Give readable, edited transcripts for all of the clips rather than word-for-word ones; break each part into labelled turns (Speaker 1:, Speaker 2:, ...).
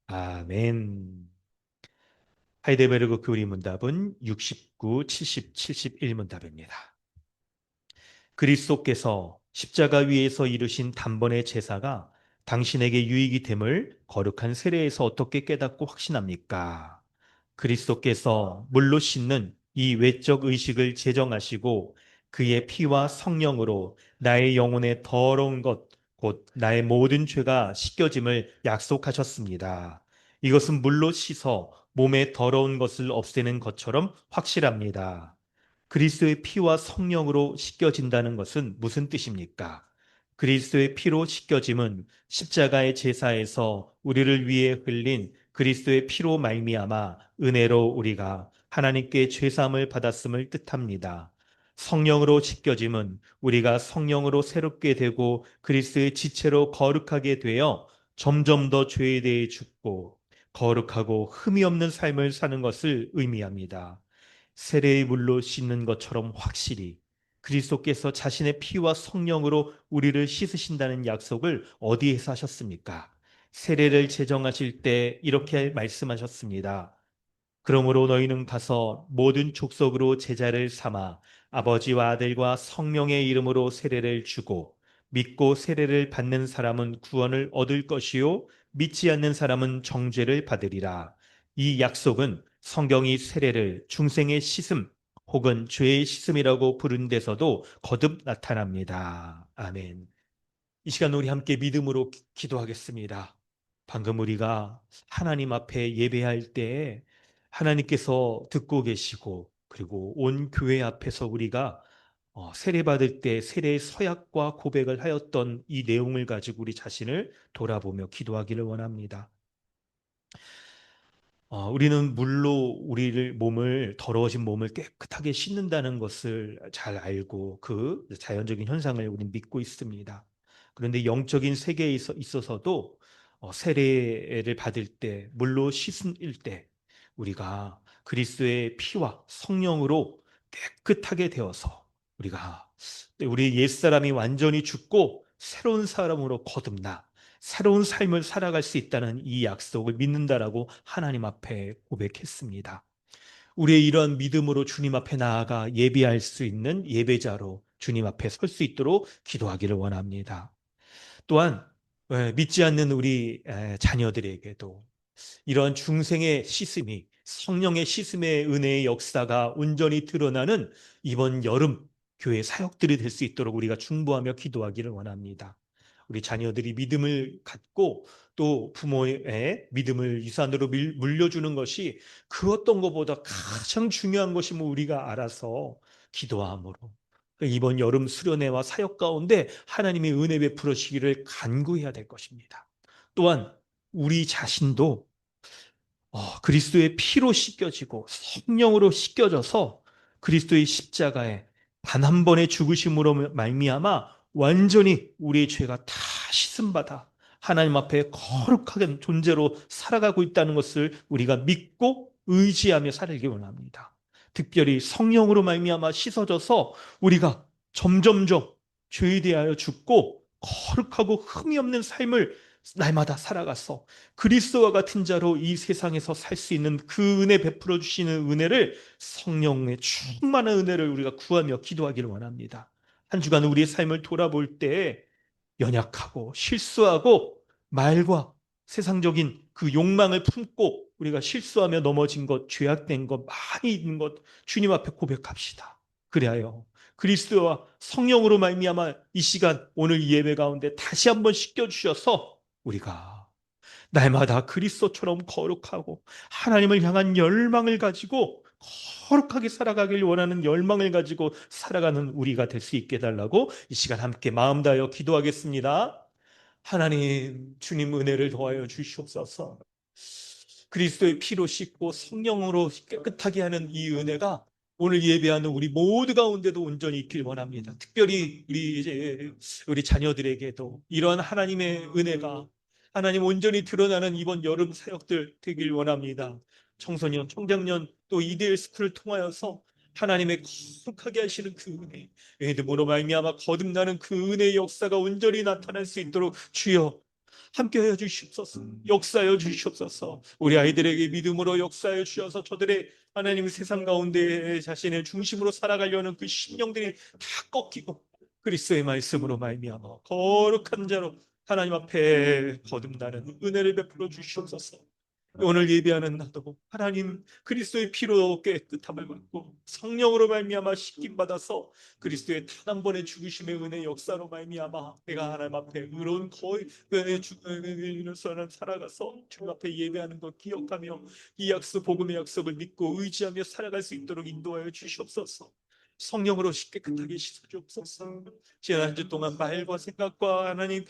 Speaker 1: 아멘. 하이데베르그 교리 문답은 69, 70, 71 문답입니다. 그리스도께서 십자가 위에서 이루신 단번의 제사가 당신에게 유익이 됨을 거룩한 세례에서 어떻게 깨닫고 확신합니까? 그리스도께서 물로 씻는 이 외적 의식을 제정하시고 그의 피와 성령으로 나의 영혼의 더러운 것, 곧 나의 모든 죄가 씻겨짐을 약속하셨습니다. 이것은 물로 씻어 몸의 더러운 것을 없애는 것처럼 확실합니다. 그리스도의 피와 성령으로 씻겨진다는 것은 무슨 뜻입니까? 그리스도의 피로 씻겨짐은 십자가의 제사에서 우리를 위해 흘린 그리스도의 피로 말미암아 은혜로 우리가 하나님께 죄사함을 받았음을 뜻합니다. 성령으로 씻겨짐은 우리가 성령으로 새롭게 되고 그리스도의 지체로 거룩하게 되어 점점 더 죄에 대해 죽고 거룩하고 흠이 없는 삶을 사는 것을 의미합니다. 세례의 물로 씻는 것처럼 확실히 그리스도께서 자신의 피와 성령으로 우리를 씻으신다는 약속을 어디에서 하셨습니까? 세례를 제정하실 때 이렇게 말씀하셨습니다. 그러므로 너희는 가서 모든 족속으로 제자를 삼아 아버지와 아들과 성령의 이름으로 세례를 주고 믿고 세례를 받는 사람은 구원을 얻을 것이요 믿지 않는 사람은 정죄를 받으리라. 이 약속은 성경이 세례를 중생의 씻음 혹은 죄의 씻음이라고 부른 데서도 거듭 나타납니다. 아멘. 이 시간 우리 함께 믿음으로 기도하겠습니다. 방금 우리가 하나님 앞에 예배할 때에 하나님께서 듣고 계시고 그리고 온 교회 앞에서 우리가 세례받을 때 세례의 서약과 고백을 하였던 이 내용을 가지고 우리 자신을 돌아보며 기도하기를 원합니다. 우리는 물로 우리를 몸을 더러워진 몸을 깨끗하게 씻는다는 것을 잘 알고 그 자연적인 현상을 우리는 믿고 있습니다. 그런데 영적인 세계에 있어서도 세례를 받을 때 물로 씻을 때 우리가 그리스도의 피와 성령으로 깨끗하게 되어서 우리가 우리 옛사람이 완전히 죽고 새로운 사람으로 거듭나 새로운 삶을 살아갈 수 있다는 이 약속을 믿는다라고 하나님 앞에 고백했습니다. 우리의 이러한 믿음으로 주님 앞에 나아가 예배할 수 있는 예배자로 주님 앞에 설 수 있도록 기도하기를 원합니다. 또한 믿지 않는 우리 자녀들에게도 이러한 중생의 씻음이 성령의 씻음의 은혜의 역사가 온전히 드러나는 이번 여름 교회 사역들이 될 수 있도록 우리가 중보하며 기도하기를 원합니다. 우리 자녀들이 믿음을 갖고 또 부모의 믿음을 유산으로 물려주는 것이 그 어떤 것보다 가장 중요한 것임을 우리가 알아서 기도함으로 이번 여름 수련회와 사역 가운데 하나님의 은혜 베풀으시기를 간구해야 될 것입니다. 또한 우리 자신도 그리스도의 피로 씻겨지고 성령으로 씻겨져서 그리스도의 십자가에 단 한 번의 죽으심으로 말미암아 완전히 우리의 죄가 다 씻음받아 하나님 앞에 거룩하게 존재로 살아가고 있다는 것을 우리가 믿고 의지하며 살기 원합니다. 특별히 성령으로 말미암아 씻어져서 우리가 점점점 죄에 대하여 죽고 거룩하고 흠이 없는 삶을 날마다 살아가서 그리스도와 같은 자로 이 세상에서 살 수 있는 그 은혜 베풀어 주시는 은혜를 성령의 충만한 은혜를 우리가 구하며 기도하기를 원합니다. 한 주간 우리의 삶을 돌아볼 때 연약하고 실수하고 말과 세상적인 그 욕망을 품고 우리가 실수하며 넘어진 것, 죄악된 것, 많이 있는 것 주님 앞에 고백합시다. 그리하여 그리스도와 성령으로 말미암아 이 시간 오늘 예배 가운데 다시 한번 씻겨 주셔서 우리가 날마다 그리스도처럼 거룩하고 하나님을 향한 열망을 가지고 거룩하게 살아가길 원하는 열망을 가지고 살아가는 우리가 될 수 있게 해달라고 이 시간 함께 마음 다하여 기도하겠습니다. 하나님 주님 은혜를 더하여 주시옵소서. 그리스도의 피로 씻고 성령으로 깨끗하게 하는 이 은혜가 오늘 예배하는 우리 모두 가운데도 온전히 있길 원합니다. 특별히 우리 자녀들에게도 이러한 하나님의 은혜가 하나님 온전히 드러나는 이번 여름 사역들 되길 원합니다. 청소년, 청장년 또 이데일 스쿨을 통하여서 하나님의 거룩하게 하시는 그 은혜, 믿음으로 말미암아 거듭나는 그 은혜의 역사가 온전히 나타날 수 있도록 주여 함께하여 주시옵소서. 역사하여 주시옵소서. 우리 아이들에게 믿음으로 역사하여 주셔서 저들의 하나님 세상 가운데 자신의 중심으로 살아가려는 그 심령들이 다 꺾이고 그리스도의 말씀으로 말미암아 거룩한 자로 하나님 앞에 거듭나는 은혜를 베풀어 주시옵소서. 오늘 예배하는 나도 하나님 그리스도의 피로 깨끗함을 받고 성령으로 말미암아 씻김 받아서 그리스도의 단 한 번의 죽으심의 은혜 역사로 말미암아 내가 하나님 앞에 의로운 거의 주는 살아가서 주님 앞에 예배하는 것 기억하며 이 약속 복음의 약속을 믿고 의지하며 살아갈 수 있도록 인도하여 주시옵소서. 성령으로 깨끗하게 씻어 주옵소서. 지난 한 주 동안 말과 생각과 하나님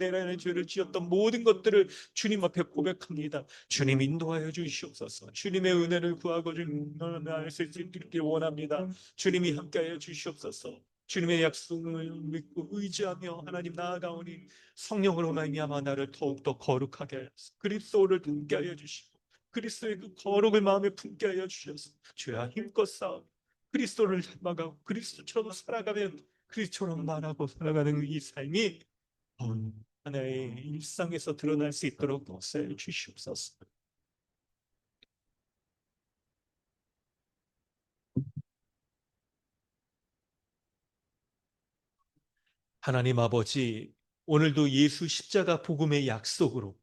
Speaker 1: 내라는 죄를 지었던 모든 것들을 주님 앞에 고백합니다. 주님 인도하여 주시옵소서. 주님의 은혜를 구하고 주님을 알수 있길 원합니다. 주님이 함께하여 주시옵소서. 주님의 약속을 믿고 의지하며 하나님 나아가오니 성령으로 말미암아 나를 더욱더 거룩하게 하여서 그리스도를 품게 하여 주시고 그리스도의 그 거룩을 마음에 품게 하여 주셔서 주야 힘껏 싸워 그리스도를 닮아가고 그리스도처럼 살아가면 그리스도처럼 말하고 살아가는 이 삶이 하나의 일상에서 드러날 수 있도록 역사해 주시옵소서. 하나님 아버지, 오늘도 예수 십자가 복음의 약속으로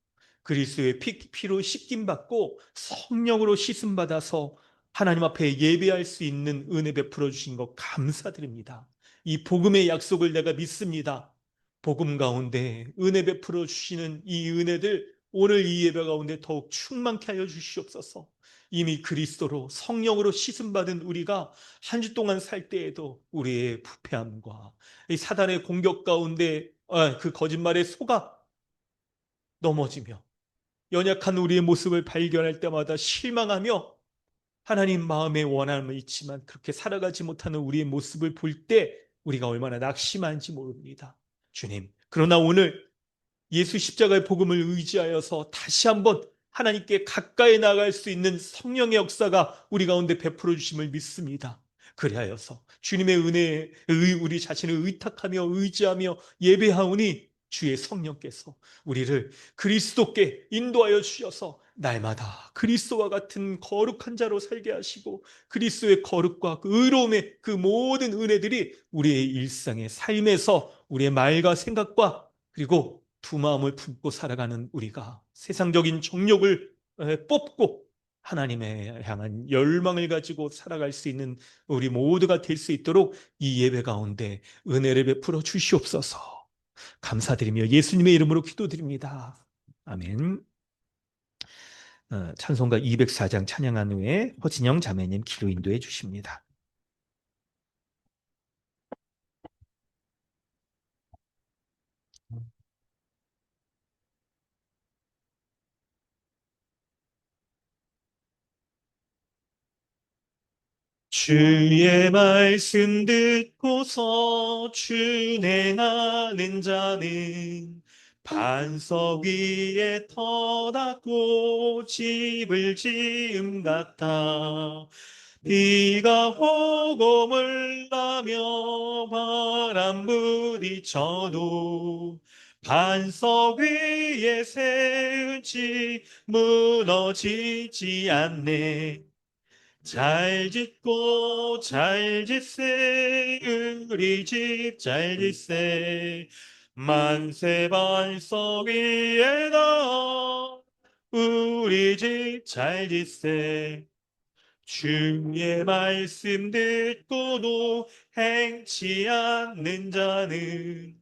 Speaker 1: 그리스도의 피로 씻김 받고 성령으로 씻음 받아서 하나님 앞에 예배할 수 있는 은혜 베풀어 주신 것 감사드립니다. 이 복음의 약속을 내가 믿습니다. 복음 가운데 은혜 베풀어 주시는 이 은혜들 오늘 이 예배 가운데 더욱 충만케 하여 주시옵소서. 이미 그리스도로 성령으로 씻음 받은 우리가 한 주 동안 살 때에도 우리의 부패함과 이 사단의 공격 가운데 그 거짓말에 속아 넘어지며 연약한 우리의 모습을 발견할 때마다 실망하며 하나님 마음에 원함은 있지만 그렇게 살아가지 못하는 우리의 모습을 볼 때 우리가 얼마나 낙심한지 모릅니다. 주님, 그러나 오늘 예수 십자가의 복음을 의지하여서 다시 한번 하나님께 가까이 나갈 수 있는 성령의 역사가 우리 가운데 베풀어 주심을 믿습니다. 그리하여서 주님의 은혜에 우리 자신을 의탁하며 의지하며 예배하오니 주의 성령께서 우리를 그리스도께 인도하여 주셔서 날마다 그리스도와 같은 거룩한 자로 살게 하시고 그리스도의 거룩과 그 의로움의 그 모든 은혜들이 우리의 일상의 삶에서 우리의 말과 생각과 그리고 두 마음을 품고 살아가는 우리가 세상적인 정욕을 뽑고 하나님의 향한 열망을 가지고 살아갈 수 있는 우리 모두가 될 수 있도록 이 예배 가운데 은혜를 베풀어 주시옵소서. 감사드리며 예수님의 이름으로 기도드립니다. 아멘. 찬송가 204장 찬양한 후에 허진영 자매님 기도 인도해 주십니다. 주의 말씀 듣고서 준행하는 자는 반석 위에 터닫고 집을 지음 같아. 비가 오고 물나며 바람 부딪혀도 반석 위에 세운 집 무너지지 않네. 잘 짓고 잘 짓세 우리 집 잘 짓세 만세 반석 위에다 우리 집 잘 짓세 주의 말씀 듣고도 행치 않는 자는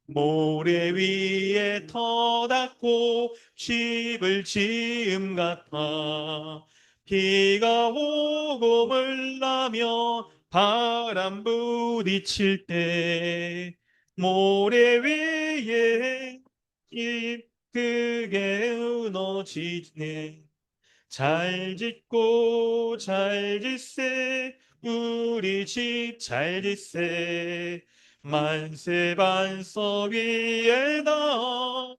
Speaker 1: 모래 위에 터닫고 집을 지음 같아. 비가 오고 물나며 바람 부딪힐 때 모래 위에 집 크게 무너지네. 잘 짓고 잘 짓세 우리 집 잘 짓세 만세 반석 위에다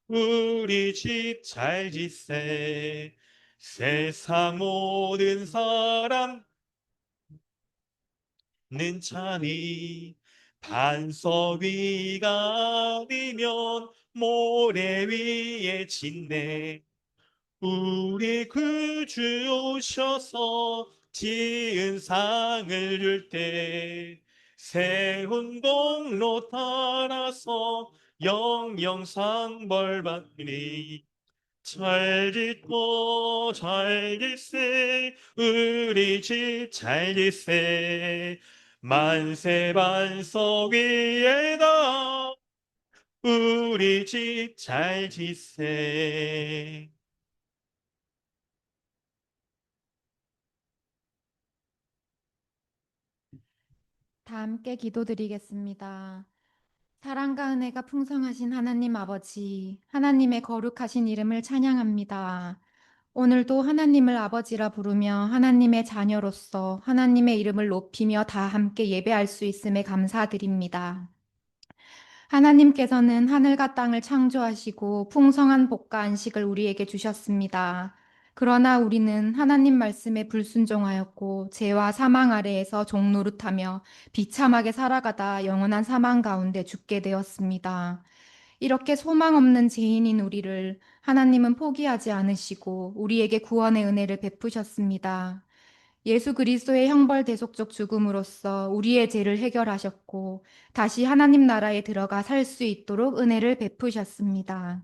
Speaker 1: 우리 집 잘 짓세 세상 모든 사람는 찬이 반석 위가 아니면 모래 위에 짓네. 우리 구주 오셔서 지은 상을 줄 때 세운 공로 따라서 영영상 벌 받으리. 잘 짓고 잘 짓세 우리 집 잘 짓세 만세 반석 위에다 우리 집 잘 짓세.
Speaker 2: 다 함께 기도드리겠습니다. 사랑과 은혜가 풍성하신 하나님 아버지, 하나님의 거룩하신 이름을 찬양합니다. 오늘도 하나님을 아버지라 부르며 하나님의 자녀로서 하나님의 이름을 높이며 다 함께 예배할 수 있음에 감사드립니다. 하나님께서는 하늘과 땅을 창조하시고 풍성한 복과 안식을 우리에게 주셨습니다. 그러나 우리는 하나님 말씀에 불순종하였고 죄와 사망 아래에서 종노릇하며 비참하게 살아가다 영원한 사망 가운데 죽게 되었습니다. 이렇게 소망 없는 죄인인 우리를 하나님은 포기하지 않으시고 우리에게 구원의 은혜를 베푸셨습니다. 예수 그리스도의 형벌 대속적 죽음으로써 우리의 죄를 해결하셨고 다시 하나님 나라에 들어가 살 수 있도록 은혜를 베푸셨습니다.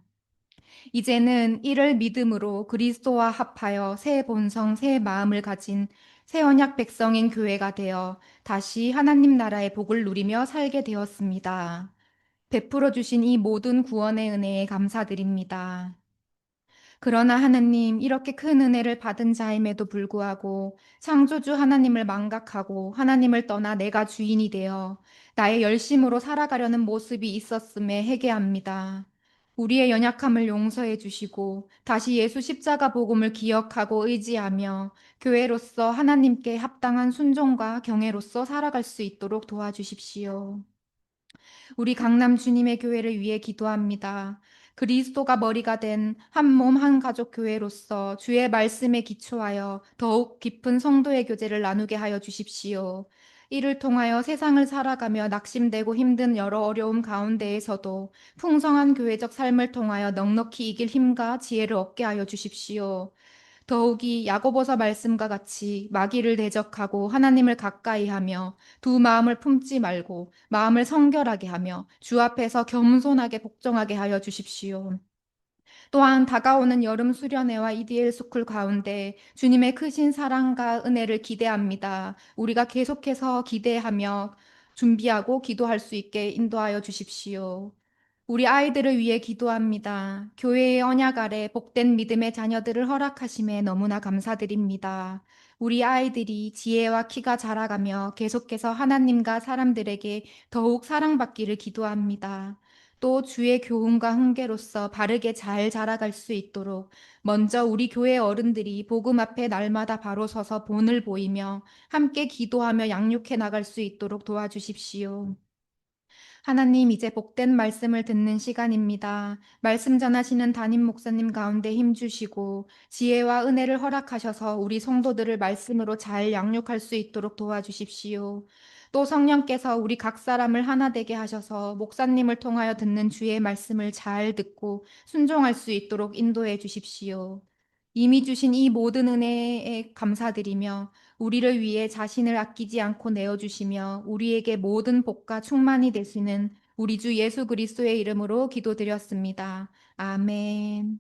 Speaker 2: 이제는 이를 믿음으로 그리스도와 합하여 새 본성, 새 마음을 가진 새 언약 백성인 교회가 되어 다시 하나님 나라의 복을 누리며 살게 되었습니다. 베풀어 주신 이 모든 구원의 은혜에 감사드립니다. 그러나 하나님, 이렇게 큰 은혜를 받은 자임에도 불구하고 창조주 하나님을 망각하고 하나님을 떠나 내가 주인이 되어 나의 열심으로 살아가려는 모습이 있었음에 회개합니다. 우리의 연약함을 용서해 주시고 다시 예수 십자가 복음을 기억하고 의지하며 교회로서 하나님께 합당한 순종과 경애로서 살아갈 수 있도록 도와주십시오. 우리 강남 주님의 교회를 위해 기도합니다. 그리스도가 머리가 된 한 몸 한 가족 교회로서 주의 말씀에 기초하여 더욱 깊은 성도의 교제를 나누게 하여 주십시오. 이를 통하여 세상을 살아가며 낙심되고 힘든 여러 어려움 가운데에서도 풍성한 교회적 삶을 통하여 넉넉히 이길 힘과 지혜를 얻게 하여 주십시오. 더욱이 야고보서 말씀과 같이 마귀를 대적하고 하나님을 가까이 하며 두 마음을 품지 말고 마음을 성결하게 하며 주 앞에서 겸손하게 복종하게 하여 주십시오. 또한 다가오는 여름 수련회와 EDL 스쿨 가운데 주님의 크신 사랑과 은혜를 기대합니다. 우리가 계속해서 기대하며 준비하고 기도할 수 있게 인도하여 주십시오. 우리 아이들을 위해 기도합니다. 교회의 언약 아래 복된 믿음의 자녀들을 허락하심에 너무나 감사드립니다. 우리 아이들이 지혜와 키가 자라가며 계속해서 하나님과 사람들에게 더욱 사랑받기를 기도합니다. 또 주의 교훈과 훈계로서 바르게 잘 자라갈 수 있도록 먼저 우리 교회 어른들이 복음 앞에 날마다 바로 서서 본을 보이며 함께 기도하며 양육해 나갈 수 있도록 도와주십시오. 하나님, 이제 복된 말씀을 듣는 시간입니다. 말씀 전하시는 담임 목사님 가운데 힘 주시고 지혜와 은혜를 허락하셔서 우리 성도들을 말씀으로 잘 양육할 수 있도록 도와주십시오. 또 성령께서 우리 각 사람을 하나 되게 하셔서 목사님을 통하여 듣는 주의 말씀을 잘 듣고 순종할 수 있도록 인도해 주십시오. 이미 주신 이 모든 은혜에 감사드리며 우리를 위해 자신을 아끼지 않고 내어주시며 우리에게 모든 복과 충만이 되시는 우리 주 예수 그리스도의 이름으로 기도드렸습니다. 아멘.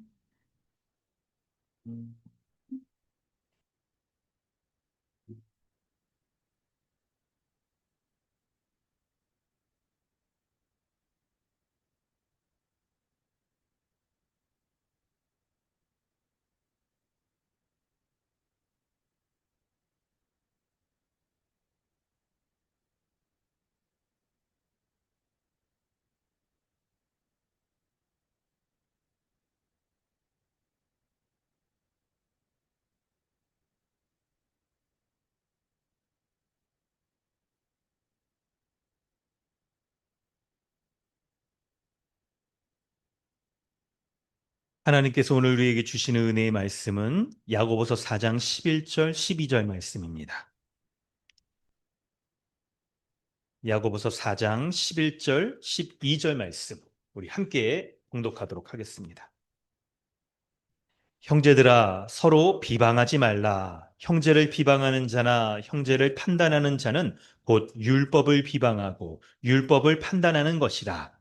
Speaker 1: 하나님께서 오늘 우리에게 주시는 은혜의 말씀은 야고보서 4장 11절, 12절 말씀입니다. 야고보서 4장 11절, 12절 말씀 우리 함께 공독하도록 하겠습니다. 형제들아 서로 비방하지 말라. 형제를 비방하는 자나 형제를 판단하는 자는 곧 율법을 비방하고 율법을 판단하는 것이라.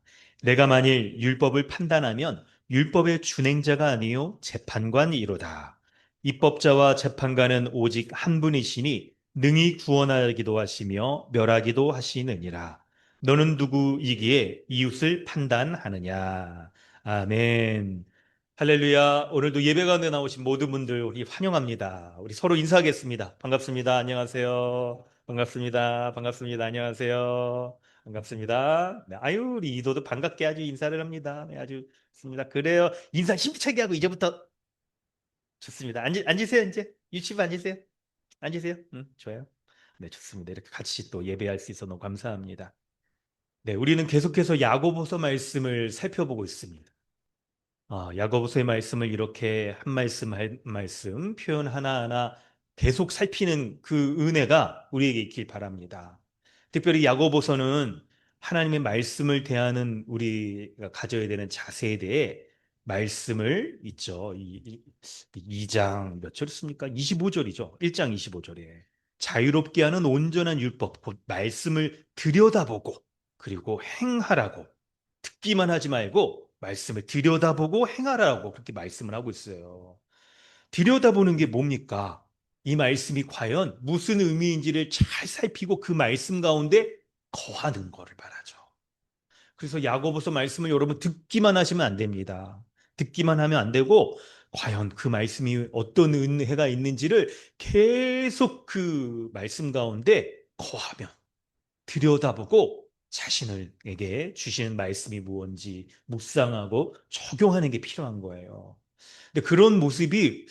Speaker 1: 내가 만일 율법을 판단하면 율법의 준행자가 아니요 재판관이로다. 입법자와 재판관은 오직 한 분이시니 능히 구원하기도 하시며 멸하기도 하시느니라. 너는 누구이기에 이웃을 판단하느냐. 아멘. 할렐루야. 오늘도 예배 가운데 나오신 모든 분들 우리 환영합니다. 우리 서로 인사하겠습니다. 반갑습니다. 안녕하세요. 반갑습니다. 반갑습니다. 안녕하세요. 반갑습니다. 네, 아유, 우리 이도도 반갑게 아주 인사를 합니다. 네, 아주 좋습니다. 그래요. 인사 힘차게 하고 이제부터 좋습니다. 앉으세요, 이제. 유치부 앉으세요. 앉으세요. 좋아요. 네, 좋습니다. 이렇게 같이 또 예배할 수 있어서 너무 감사합니다. 네, 우리는 계속해서 야고보서 말씀을 살펴보고 있습니다. 야고보서의 말씀을 이렇게 한 말씀 한 말씀 표현 하나하나 계속 살피는 그 은혜가 우리에게 있길 바랍니다. 특별히 야고보서는 하나님의 말씀을 대하는 우리가 가져야 되는 자세에 대해 말씀을 있죠. 2장 몇 절입니까? 25절이죠. 1장 25절에 자유롭게 하는 온전한 율법 곧 말씀을 들여다보고 그리고 행하라고 듣기만 하지 말고 말씀을 들여다보고 행하라고 그렇게 말씀을 하고 있어요. 들여다보는 게 뭡니까? 이 말씀이 과연 무슨 의미인지를 잘 살피고 그 말씀 가운데 거하는 거를 말하죠. 그래서 야고보서 말씀을 여러분 듣기만 하시면 안 됩니다. 듣기만 하면 안 되고 과연 그 말씀이 어떤 은혜가 있는지를 계속 그 말씀 가운데 거하며 들여다보고 자신에게 주시는 말씀이 무엇인지 묵상하고 적용하는 게 필요한 거예요. 근데 그런 모습이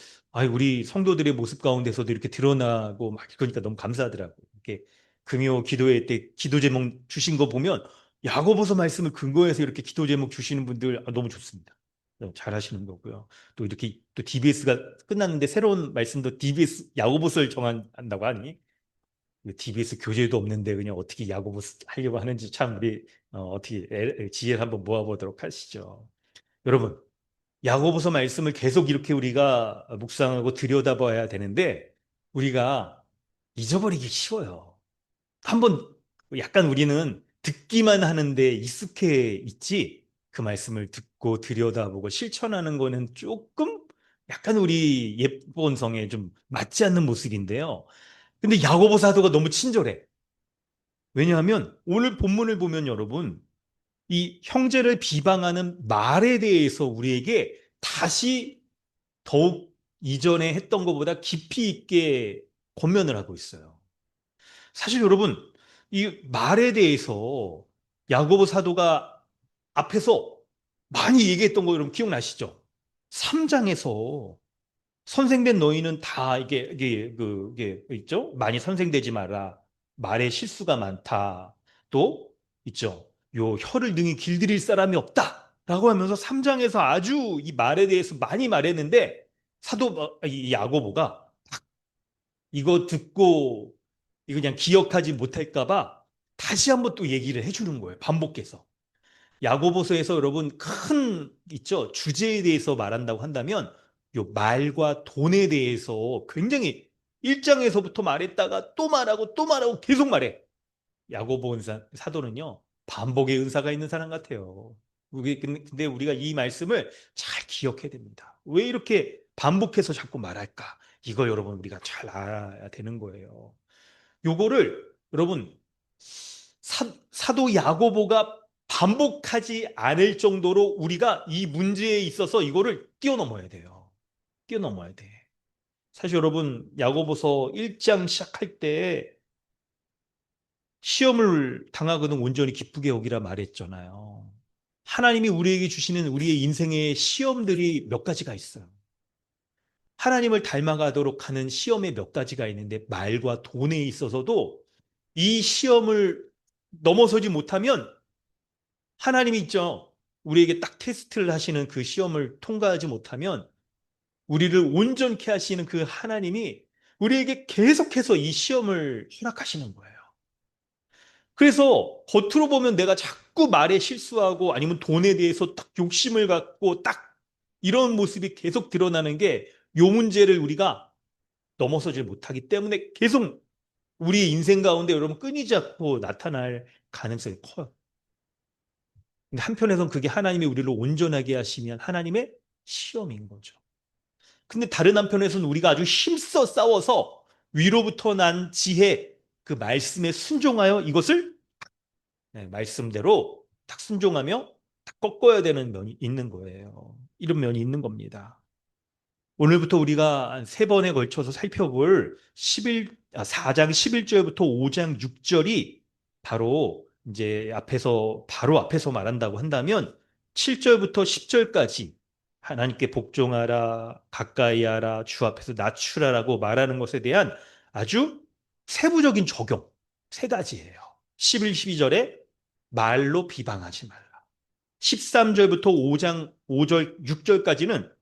Speaker 1: 우리 성도들의 모습 가운데서도 이렇게 드러나고 막 그러니까 너무 감사하더라고요. 이렇게 금요 기도회 때 기도 제목 주신 거 보면 야고보서 말씀을 근거해서 이렇게 기도 제목 주시는 분들 너무 좋습니다. 너무 잘하시는 거고요. 또 이렇게 또 DBS가 끝났는데 새로운 말씀도 DBS 야고보서를 정한다고 하니 DBS 교재도 없는데 그냥 어떻게 야구부 하려고 하는지 참 우리 어떻게 지혜를 한번 모아보도록 하시죠. 여러분, 야고보서 말씀을 계속 이렇게 우리가 묵상하고 들여다봐야 되는데 우리가 잊어버리기 쉬워요. 한번 약간 우리는 듣기만 하는데 익숙해 있지 그 말씀을 듣고 들여다보고 실천하는 거는 조금 약간 우리 옛본성에 좀 맞지 않는 모습인데요. 근데 야고보 사도가 너무 친절해. 왜냐하면 오늘 본문을 보면 여러분, 이 형제를 비방하는 말에 대해서 우리에게 다시 더욱 이전에 했던 것보다 깊이 있게 권면을 하고 있어요. 사실 여러분, 이 말에 대해서 야고보 사도가 앞에서 많이 얘기했던 거 여러분 기억나시죠? 3장에서 선생된 너희는 다 이게 있죠? 많이 선생되지 마라. 말에 실수가 많다. 또 있죠. 요 혀를 능히 길들일 사람이 없다. 라고 하면서 3장에서 아주 이 말에 대해서 많이 말했는데 이 야고보가 이거 듣고 이거 그냥 기억하지 못할까 봐 다시 한번 또 얘기를 해주는 거예요. 반복해서. 야고보서에서 여러분 큰 있죠. 주제에 대해서 말한다고 한다면 요 말과 돈에 대해서 굉장히 1장에서부터 말했다가 또 말하고 또 말하고 계속 말해. 야고보 사도는요. 반복의 은사가 있는 사람 같아요. 근데 우리가 이 말씀을 잘 기억해야 됩니다. 왜 이렇게 반복해서 자꾸 말할까? 이거 여러분 우리가 잘 알아야 되는 거예요. 요거를 여러분 사도 야고보가 반복하지 않을 정도로 우리가 이 문제에 있어서 이거를 뛰어넘어야 돼요. 뛰어넘어야 돼. 사실 여러분 야고보서 1장 시작할 때 시험을 당하거든 온전히 기쁘게 여기라 말했잖아요. 하나님이 우리에게 주시는 우리의 인생의 시험들이 몇 가지가 있어요. 하나님을 닮아가도록 하는 시험에 몇 가지가 있는데 말과 돈에 있어서도 이 시험을 넘어서지 못하면 하나님이 있죠. 우리에게 딱 테스트를 하시는 그 시험을 통과하지 못하면 우리를 온전케 하시는 그 하나님이 우리에게 계속해서 이 시험을 허락하시는 거예요. 그래서 겉으로 보면 내가 자꾸 말에 실수하고 아니면 돈에 대해서 딱 욕심을 갖고 딱 이런 모습이 계속 드러나는 게 요 문제를 우리가 넘어서질 못하기 때문에 계속 우리 인생 가운데 여러분 끊이지 않고 나타날 가능성이 커요. 근데 한편에선 그게 하나님이 우리를 온전하게 하시면 하나님의 시험인 거죠. 근데 다른 한편에서는 우리가 아주 힘써 싸워서 위로부터 난 지혜, 그 말씀에 순종하여 이것을 말씀대로 딱 순종하며 딱 꺾어야 되는 면이 있는 거예요. 이런 면이 있는 겁니다. 오늘부터 우리가 세 번에 걸쳐서 살펴볼 4장 11절부터 5장 6절이 바로 이제 바로 앞에서 말한다고 한다면 7절부터 10절까지 하나님께 복종하라, 가까이 하라, 주 앞에서 낮추라라고 말하는 것에 대한 아주 세부적인 적용 세 가지예요. 11, 12절에 말로 비방하지 말라. 13절부터 5장 5절, 6절까지는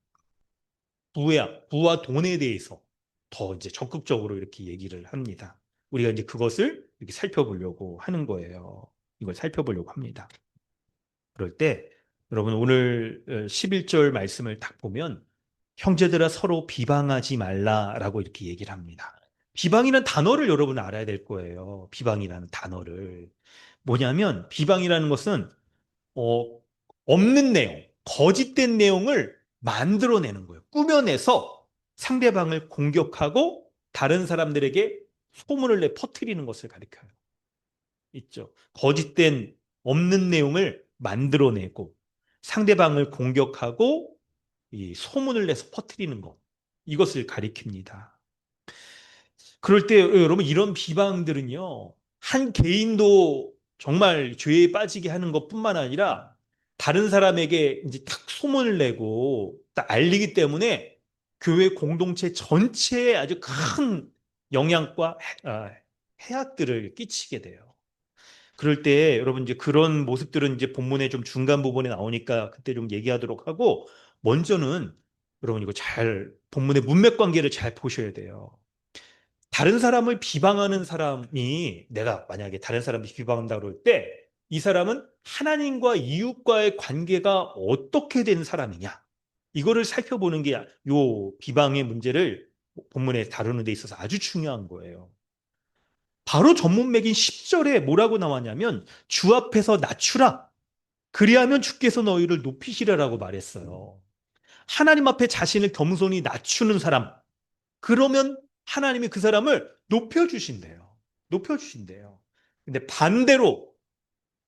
Speaker 1: 부와 돈에 대해서 더 이제 적극적으로 이렇게 얘기를 합니다. 우리가 이제 그것을 이렇게 살펴보려고 하는 거예요. 이걸 살펴보려고 합니다. 그럴 때 여러분 오늘 11절 말씀을 딱 보면 형제들아 서로 비방하지 말라라고 이렇게 얘기를 합니다. 비방이라는 단어를 여러분 알아야 될 거예요. 비방이라는 단어를. 뭐냐면 비방이라는 것은 어, 없는 내용, 거짓된 내용을 만들어내는 거예요. 꾸며내서 상대방을 공격하고 다른 사람들에게 소문을 내 퍼뜨리는 것을 가리켜요. 있죠. 거짓된 없는 내용을 만들어내고 상대방을 공격하고 이 소문을 내서 퍼뜨리는 것. 이것을 가리킵니다. 그럴 때 여러분 이런 비방들은요. 한 개인도 정말 죄에 빠지게 하는 것뿐만 아니라 다른 사람에게 이제 탁 소문을 내고 딱 알리기 때문에 교회 공동체 전체에 아주 큰 영향과 해악들을 끼치게 돼요. 그럴 때 여러분 이제 그런 모습들은 이제 본문의 좀 중간 부분에 나오니까 그때 좀 얘기하도록 하고 먼저는 여러분 이거 잘 본문의 문맥 관계를 잘 보셔야 돼요. 다른 사람을 비방하는 사람이 내가 만약에 다른 사람을 비방한다 그럴 때 이 사람은 하나님과 이웃과의 관계가 어떻게 된 사람이냐 이거를 살펴보는 게 요 비방의 문제를 본문에 다루는 데 있어서 아주 중요한 거예요. 바로 전문맥인 10절에 뭐라고 나왔냐면 주 앞에서 낮추라 그리하면 주께서 너희를 높이시리라고 말했어요. 하나님 앞에 자신을 겸손히 낮추는 사람 그러면 하나님이 그 사람을 높여주신대요. 높여주신대요. 근데 반대로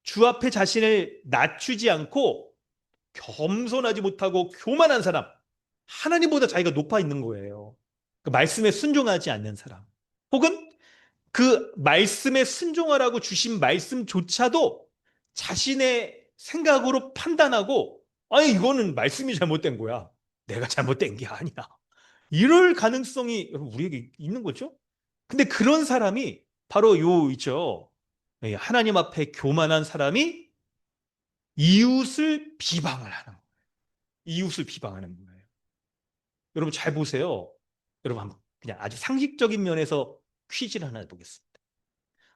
Speaker 1: 주 앞에 자신을 낮추지 않고 겸손하지 못하고 교만한 사람, 하나님보다 자기가 높아 있는 거예요. 그 말씀에 순종하지 않는 사람. 혹은 그 말씀에 순종하라고 주신 말씀조차도 자신의 생각으로 판단하고, 아니, 이거는 말씀이 잘못된 거야. 내가 잘못된 게 아니야. 이럴 가능성이 우리에게 있는 거죠. 근데 그런 사람이 바로 요 있죠. 하나님 앞에 교만한 사람이 이웃을 비방을 하는 거예요. 이웃을 비방하는 거예요. 여러분 잘 보세요. 여러분 한번 그냥 아주 상식적인 면에서 퀴즈를 하나 보겠습니다.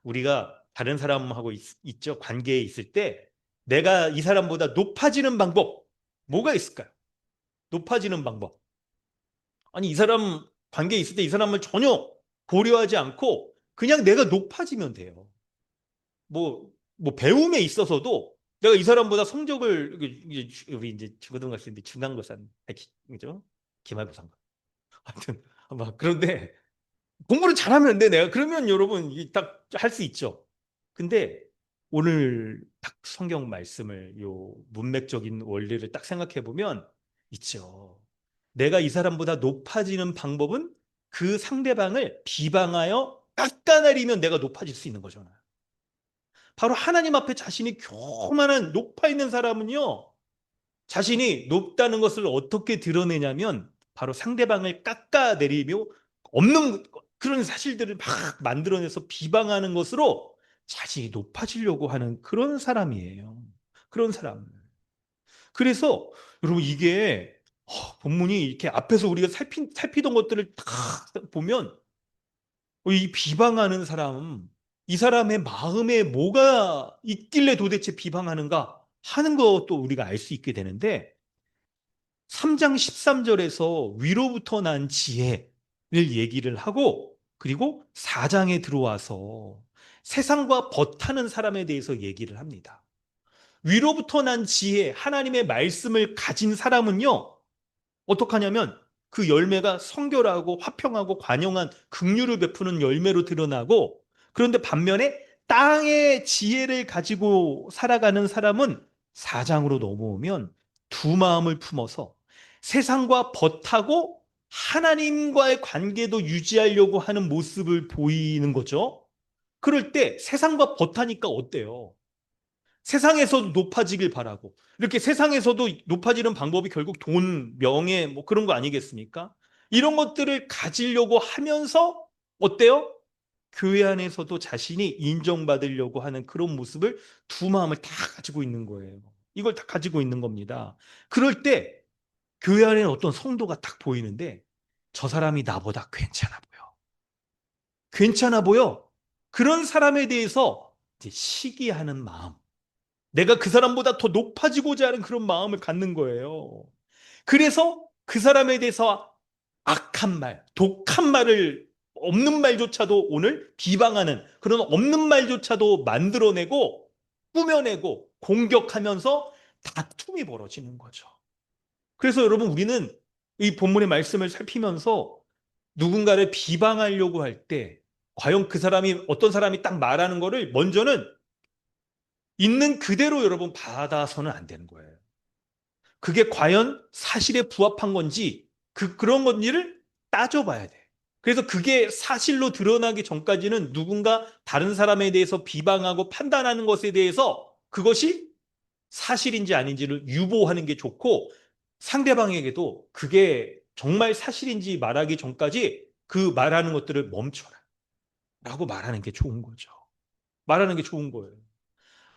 Speaker 1: 우리가 다른 사람하고 있죠. 관계에 있을 때 내가 이 사람보다 높아지는 방법 뭐가 있을까요? 높아지는 방법. 아니 이 사람 관계에 있을 때 이 사람을 전혀 고려하지 않고 그냥 내가 높아지면 돼요. 뭐 배움에 있어서도 내가 이 사람보다 성적을 우리 이제 중고등학생인데 중간고사 그죠? 기말고사인가? 하여튼 막 그런데 공부를 잘하면 돼 내가 그러면 여러분 딱 할 수 있죠. 근데 오늘 딱 성경 말씀을 요 문맥적인 원리를 딱 생각해 보면 있죠. 내가 이 사람보다 높아지는 방법은 그 상대방을 비방하여 깎아내리면 내가 높아질 수 있는 거잖아요. 바로 하나님 앞에 자신이 교만한 높아 있는 사람은요. 자신이 높다는 것을 어떻게 드러내냐면 바로 상대방을 깎아내리며 없는 그런 사실들을 막 만들어내서 비방하는 것으로 자신이 높아지려고 하는 그런 사람이에요. 그런 사람. 그래서 여러분 이게 본문이 이렇게 앞에서 우리가 살피던 것들을 다 보면 이 비방하는 사람 이 사람의 마음에 뭐가 있길래 도대체 비방하는가 하는 것도 우리가 알 수 있게 되는데 3장 13절에서 위로부터 난 지혜를 얘기를 하고 그리고 4장에 들어와서 세상과 벗하는 사람에 대해서 얘기를 합니다. 위로부터 난 지혜, 하나님의 말씀을 가진 사람은요, 어떡하냐면 그 열매가 성결하고 화평하고 관용한 긍휼을 베푸는 열매로 드러나고 그런데 반면에 땅의 지혜를 가지고 살아가는 사람은 4장으로 넘어오면 두 마음을 품어서 세상과 벗하고 하나님과의 관계도 유지하려고 하는 모습을 보이는 거죠. 그럴 때 세상과 벗하니까 어때요? 세상에서도 높아지길 바라고 이렇게 세상에서도 높아지는 방법이 결국 돈, 명예 뭐 그런 거 아니겠습니까? 이런 것들을 가지려고 하면서 어때요? 교회 안에서도 자신이 인정받으려고 하는 그런 모습을 두 마음을 다 가지고 있는 거예요. 이걸 다 가지고 있는 겁니다. 그럴 때 교회 안에는 어떤 성도가 딱 보이는데 저 사람이 나보다 괜찮아 보여. 괜찮아 보여. 그런 사람에 대해서 이제 시기하는 마음. 내가 그 사람보다 더 높아지고자 하는 그런 마음을 갖는 거예요. 그래서 그 사람에 대해서 악한 말, 독한 말을 없는 말조차도 오늘 비방하는 그런 없는 말조차도 만들어내고 꾸며내고 공격하면서 다툼이 벌어지는 거죠. 그래서 여러분 우리는 이 본문의 말씀을 살피면서 누군가를 비방하려고 할 때 과연 그 사람이 어떤 사람이 딱 말하는 거를 먼저는 있는 그대로 여러분 받아서는 안 되는 거예요. 그게 과연 사실에 부합한 건지 그런 건지를 따져봐야 돼. 그래서 그게 사실로 드러나기 전까지는 누군가 다른 사람에 대해서 비방하고 판단하는 것에 대해서 그것이 사실인지 아닌지를 유보하는 게 좋고 상대방에게도 그게 정말 사실인지 말하기 전까지 그 말하는 것들을 멈춰라 라고 말하는 게 좋은 거죠. 말하는 게 좋은 거예요.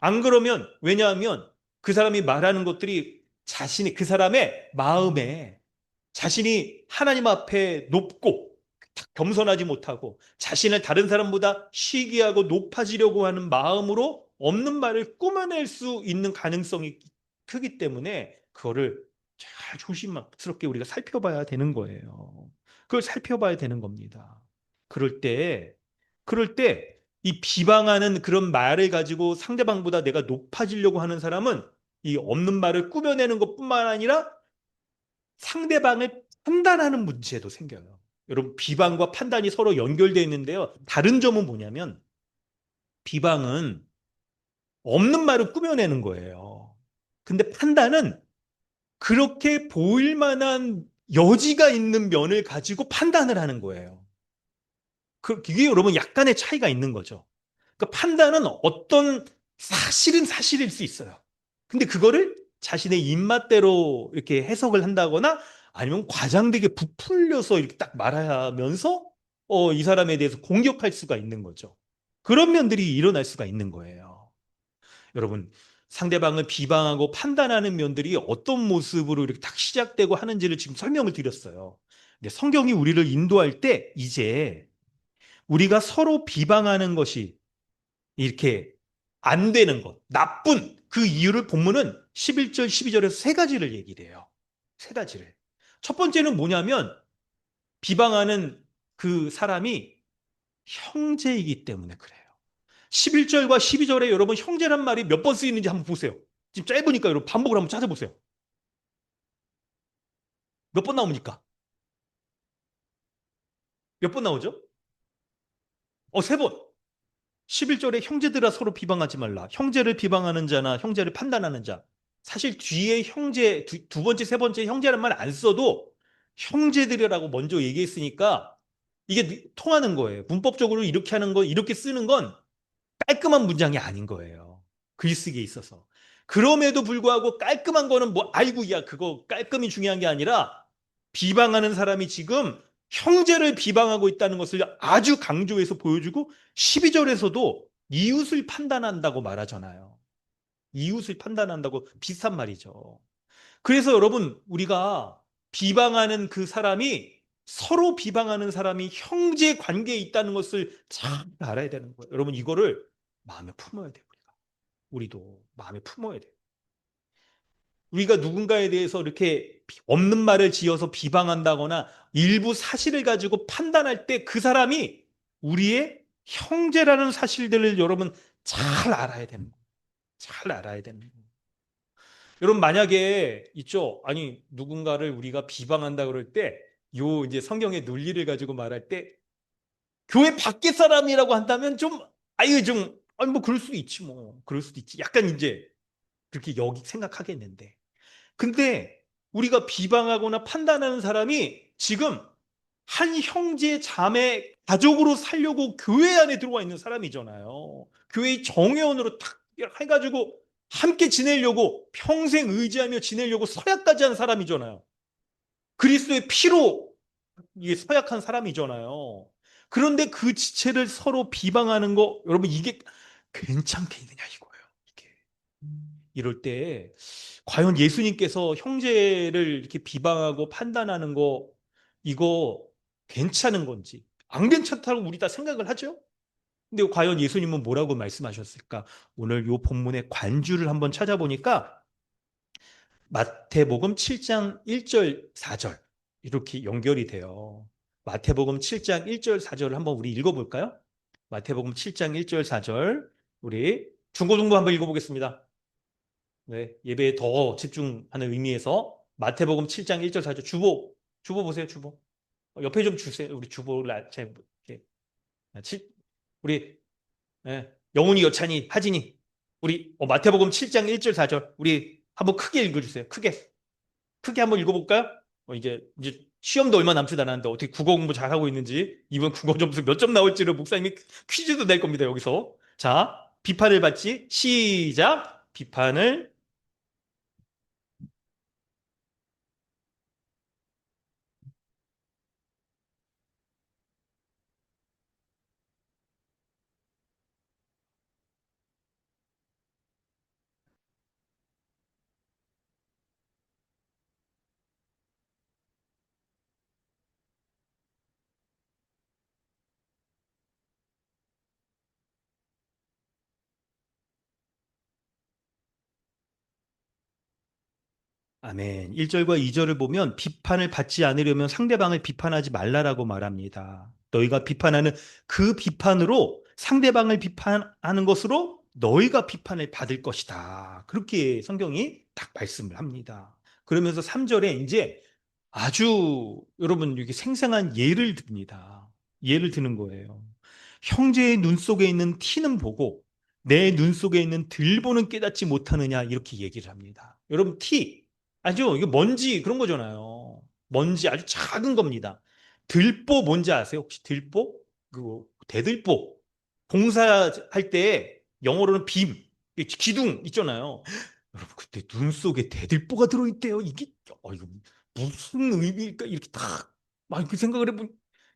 Speaker 1: 안 그러면 왜냐하면 그 사람이 말하는 것들이 자신이 그 사람의 마음에 자신이 하나님 앞에 높고 겸손하지 못하고 자신을 다른 사람보다 시기하고 높아지려고 하는 마음으로 없는 말을 꾸며낼 수 있는 가능성이 크기 때문에 그거를 잘 조심스럽게 우리가 살펴봐야 되는 거예요. 그걸 살펴봐야 되는 겁니다. 그럴 때, 그럴 때 이 비방하는 그런 말을 가지고 상대방보다 내가 높아지려고 하는 사람은 이 없는 말을 꾸며내는 것뿐만 아니라 상대방을 판단하는 문제도 생겨요. 여러분, 비방과 판단이 서로 연결되어 있는데요. 다른 점은 뭐냐면, 비방은 없는 말을 꾸며내는 거예요. 근데 판단은 그렇게 보일 만한 여지가 있는 면을 가지고 판단을 하는 거예요. 이게 여러분 약간의 차이가 있는 거죠. 그러니까 판단은 어떤 사실은 사실일 수 있어요. 근데 그거를 자신의 입맛대로 이렇게 해석을 한다거나 아니면 과장되게 부풀려서 이렇게 딱 말하면서 이 사람에 대해서 공격할 수가 있는 거죠. 그런 면들이 일어날 수가 있는 거예요. 여러분, 상대방을 비방하고 판단하는 면들이 어떤 모습으로 이렇게 딱 시작되고 하는지를 지금 설명을 드렸어요. 근데 성경이 우리를 인도할 때 이제 우리가 서로 비방하는 것이 이렇게 안 되는 것, 나쁜 그 이유를 본문은 11절, 12절에서 세 가지를 얘기를 해요. 세 가지를. 첫 번째는 뭐냐면 비방하는 그 사람이 형제이기 때문에 그래요. 11절과 12절에 여러분 형제란 말이 몇 번 쓰이는지 한번 보세요. 지금 짧으니까 여러분 반복을 한번 찾아보세요. 몇 번 나옵니까? 몇 번 나오죠? 세 번. 11절에 형제들아 서로 비방하지 말라. 형제를 비방하는 자나 형제를 판단하는 자. 사실 뒤에 형제, 두 번째, 세 번째 형제란 말 안 써도 형제들이라고 먼저 얘기했으니까 이게 통하는 거예요. 문법적으로 이렇게 하는 거, 이렇게 쓰는 건 깔끔한 문장이 아닌 거예요. 글쓰기에 있어서. 그럼에도 불구하고 깔끔한 거는 뭐, 아이고, 야, 그거 깔끔이 중요한 게 아니라 비방하는 사람이 지금 형제를 비방하고 있다는 것을 아주 강조해서 보여주고 12절에서도 이웃을 판단한다고 말하잖아요. 이웃을 판단한다고 비슷한 말이죠. 그래서 여러분, 우리가 비방하는 그 사람이 서로 비방하는 사람이 형제 관계에 있다는 것을 잘 알아야 되는 거예요. 여러분, 이거를 마음에 품어야 돼요. 우리도 마음에 품어야 돼요. 우리가 누군가에 대해서 이렇게 없는 말을 지어서 비방한다거나 일부 사실을 가지고 판단할 때 그 사람이 우리의 형제라는 사실들을 여러분 잘 알아야 되는 거예요. 잘 알아야 되는 거예요. 여러분, 만약에 있죠. 아니, 누군가를 우리가 비방한다 그럴 때 요 이제 성경의 논리를 가지고 말할 때 교회 밖에 사람이라고 한다면 좀 아유 좀 아니 뭐 그럴 수도 있지 뭐. 그럴 수도 있지. 약간 이제 그렇게 여기 생각하겠는데. 근데 우리가 비방하거나 판단하는 사람이 지금 한 형제 자매 가족으로 살려고 교회 안에 들어와 있는 사람이잖아요. 교회의 정회원으로 탁 해가지고 함께 지내려고 평생 의지하며 지내려고 서약까지 한 사람이잖아요. 그리스도의 피로 이게 서약한 사람이잖아요. 그런데 그 지체를 서로 비방하는 거 여러분 이게 괜찮겠느냐 이거예요. 이게. 이럴 때 과연 예수님께서 형제를 이렇게 비방하고 판단하는 거 이거 괜찮은 건지 안 괜찮다고 우리 다 생각을 하죠. 근데 과연 예수님은 뭐라고 말씀하셨을까? 오늘 요 본문의 관주를 한번 찾아보니까 마태복음 7장 1절 4절 이렇게 연결이 돼요. 마태복음 7장 1절 4절을 한번 우리 읽어볼까요? 마태복음 7장 1절 4절 우리 중고등부 한번 읽어보겠습니다. 네, 예배에 더 집중하는 의미에서 마태복음 7장 1절 4절 주보 보세요. 주보 옆에 좀 주세요. 우리 주보를 우리 영훈이 여찬이 하진이 우리 마태복음 7장 1절 4절 우리 한번 크게 읽어주세요. 크게 한번 읽어볼까요? 이제 시험도 얼마 남지도 않았는데 어떻게 국어 공부 잘하고 있는지 이번 국어 점수 몇 점 나올지를 목사님이 퀴즈도 낼 겁니다. 여기서 자 비판을 받지 시작 비판을 아멘. 1절과 2절을 보면 비판을 받지 않으려면 상대방을 비판하지 말라라고 말합니다. 너희가 비판하는 그 비판으로 상대방을 비판하는 것으로 너희가 비판을 받을 것이다. 그렇게 성경이 딱 말씀을 합니다. 그러면서 3절에 이제 아주 여러분 이게 생생한 예를 듭니다. 예를 드는 거예요. 형제의 눈 속에 있는 티는 보고 내 눈 속에 있는 들보는 깨닫지 못하느냐 이렇게 얘기를 합니다. 여러분 티 아주 이게 먼지 그런 거잖아요. 먼지 아주 작은 겁니다. 들보 뭔지 아세요? 혹시 들보? 그 대들보 공사할 때 영어로는 빔 기둥 있잖아요. 여러분 그때 눈 속에 대들보가 들어있대요. 이게 이거 무슨 의미일까? 이렇게 딱 이렇게 생각을 해보면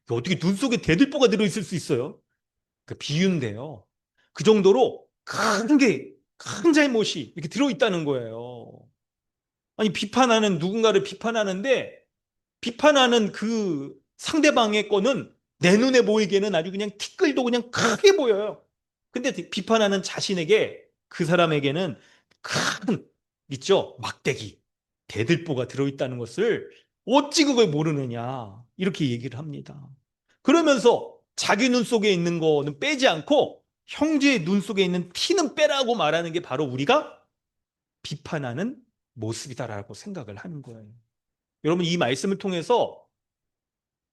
Speaker 1: 어떻게 눈 속에 대들보가 들어있을 수 있어요? 그 비유인데요. 그 정도로 큰 잘못이 이렇게 들어있다는 거예요. 아니 비판하는 누군가를 비판하는데 비판하는 그 상대방의 거는 내 눈에 보이기에는 아주 그냥 티끌도 그냥 크게 보여요. 근데 비판하는 자신에게 그 사람에게는 큰 있죠 막대기 대들보가 들어있다는 것을 어찌 그걸 모르느냐 이렇게 얘기를 합니다. 그러면서 자기 눈 속에 있는 거는 빼지 않고 형제의 눈 속에 있는 티는 빼라고 말하는 게 바로 우리가 비판하는 모습이다라고 생각을 하는 거예요. 여러분 이 말씀을 통해서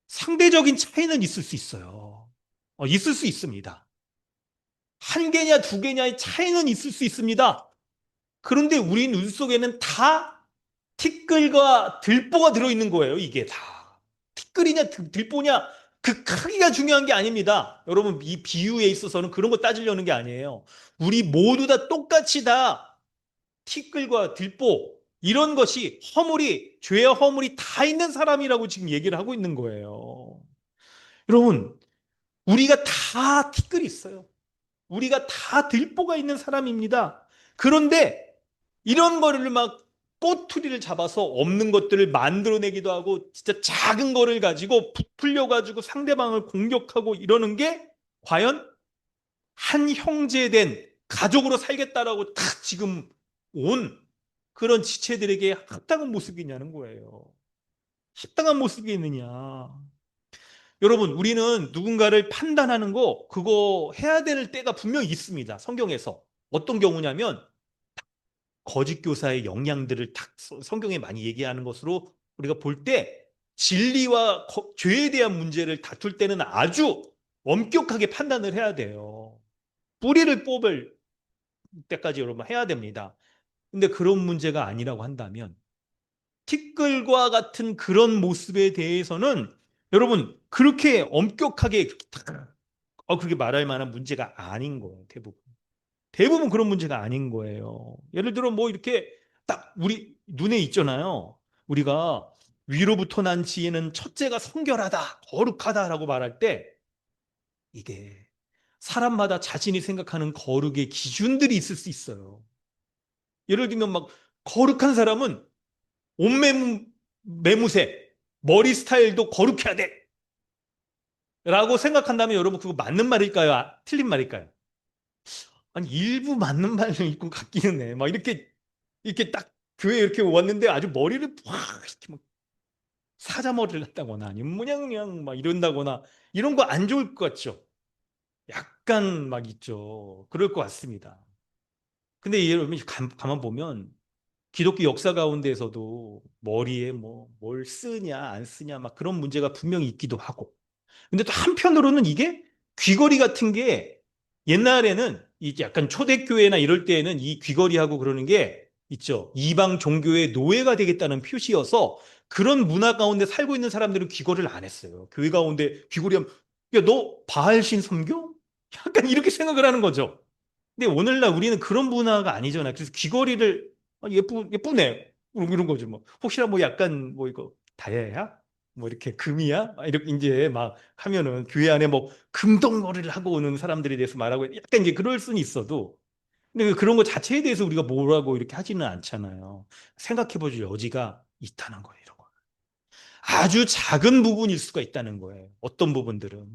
Speaker 1: 상대적인 차이는 있을 수 있어요. 있을 수 있습니다. 한 개냐 두 개냐의 차이는 있을 수 있습니다. 그런데 우리 눈 속에는 다 티끌과 들보가 들어있는 거예요. 이게 다. 티끌이냐 들보냐 그 크기가 중요한 게 아닙니다. 여러분 이 비유에 있어서는 그런 거 따지려는 게 아니에요. 우리 모두 다 똑같이 다 티끌과 들보 이런 것이 허물이 죄와 허물이 다 있는 사람이라고 지금 얘기를 하고 있는 거예요. 여러분 우리가 다 티끌이 있어요. 우리가 다 들보가 있는 사람입니다. 그런데 이런 거를 막 꼬투리를 잡아서 없는 것들을 만들어내기도 하고 진짜 작은 거를 가지고 부풀려 가지고 상대방을 공격하고 이러는 게 과연 한 형제된 가족으로 살겠다라고 딱 지금 온 그런 지체들에게 합당한 모습이냐는 거예요. 합당한 모습이 있느냐. 여러분, 우리는 누군가를 판단하는 거 그거 해야 될 때가 분명히 있습니다. 성경에서. 어떤 경우냐면 거짓 교사의 영향들을 딱 성경에 많이 얘기하는 것으로 우리가 볼 때 진리와 죄에 대한 문제를 다툴 때는 아주 엄격하게 판단을 해야 돼요. 뿌리를 뽑을 때까지 여러분 해야 됩니다. 근데 그런 문제가 아니라고 한다면 티끌과 같은 그런 모습에 대해서는 여러분 그렇게 엄격하게 그렇게 말할 만한 문제가 아닌 거예요. 대부분 그런 문제가 아닌 거예요. 예를 들어 뭐 이렇게 딱 우리 눈에 있잖아요. 우리가 위로부터 난 지혜는 첫째가 성결하다, 거룩하다라고 말할 때 이게 사람마다 자신이 생각하는 거룩의 기준들이 있을 수 있어요. 예를 들면 막 거룩한 사람은 매무새, 머리 스타일도 거룩해야 돼. 라고 생각한다면 여러분 그거 맞는 말일까요? 틀린 말일까요? 아니 일부 맞는 말도 있고 같기는 해. 막 이렇게 딱 교회 이렇게 왔는데 아주 머리를 확 이렇게 막 사자머리를 했다거나 아니면 그냥 막 이런다거나 이런 거 안 좋을 것 같죠? 약간 막 있죠. 그럴 것 같습니다. 근데 여러분 가만 보면 기독교 역사 가운데에서도 머리에 뭐 뭘 쓰냐 안 쓰냐 막 그런 문제가 분명히 있기도 하고 근데 또 한편으로는 이게 귀걸이 같은 게 옛날에는 이 약간 초대교회나 이럴 때에는 이 귀걸이하고 그러는 게 있죠. 이방 종교의 노예가 되겠다는 표시여서 그런 문화 가운데 살고 있는 사람들은 귀걸이를 안 했어요. 교회 가운데 귀걸이 하면 야, 너 바알신 섬겨? 약간 이렇게 생각을 하는 거죠. 근데 오늘날 우리는 그런 문화가 아니잖아요. 그래서 귀걸이를 예쁘네. 이런 거죠. 뭐 혹시나 뭐 약간 뭐 이거 다이아야? 뭐 이렇게 금이야? 이렇게 이제 막 하면은 교회 안에 뭐 금덩어리를 하고 오는 사람들에 대해서 말하고 약간 이제 그럴 수는 있어도 근데 그런 거 자체에 대해서 우리가 뭐라고 이렇게 하지는 않잖아요. 생각해 볼 여지가 있다는 거예요. 이런 거. 아주 작은 부분일 수가 있다는 거예요. 어떤 부분들은.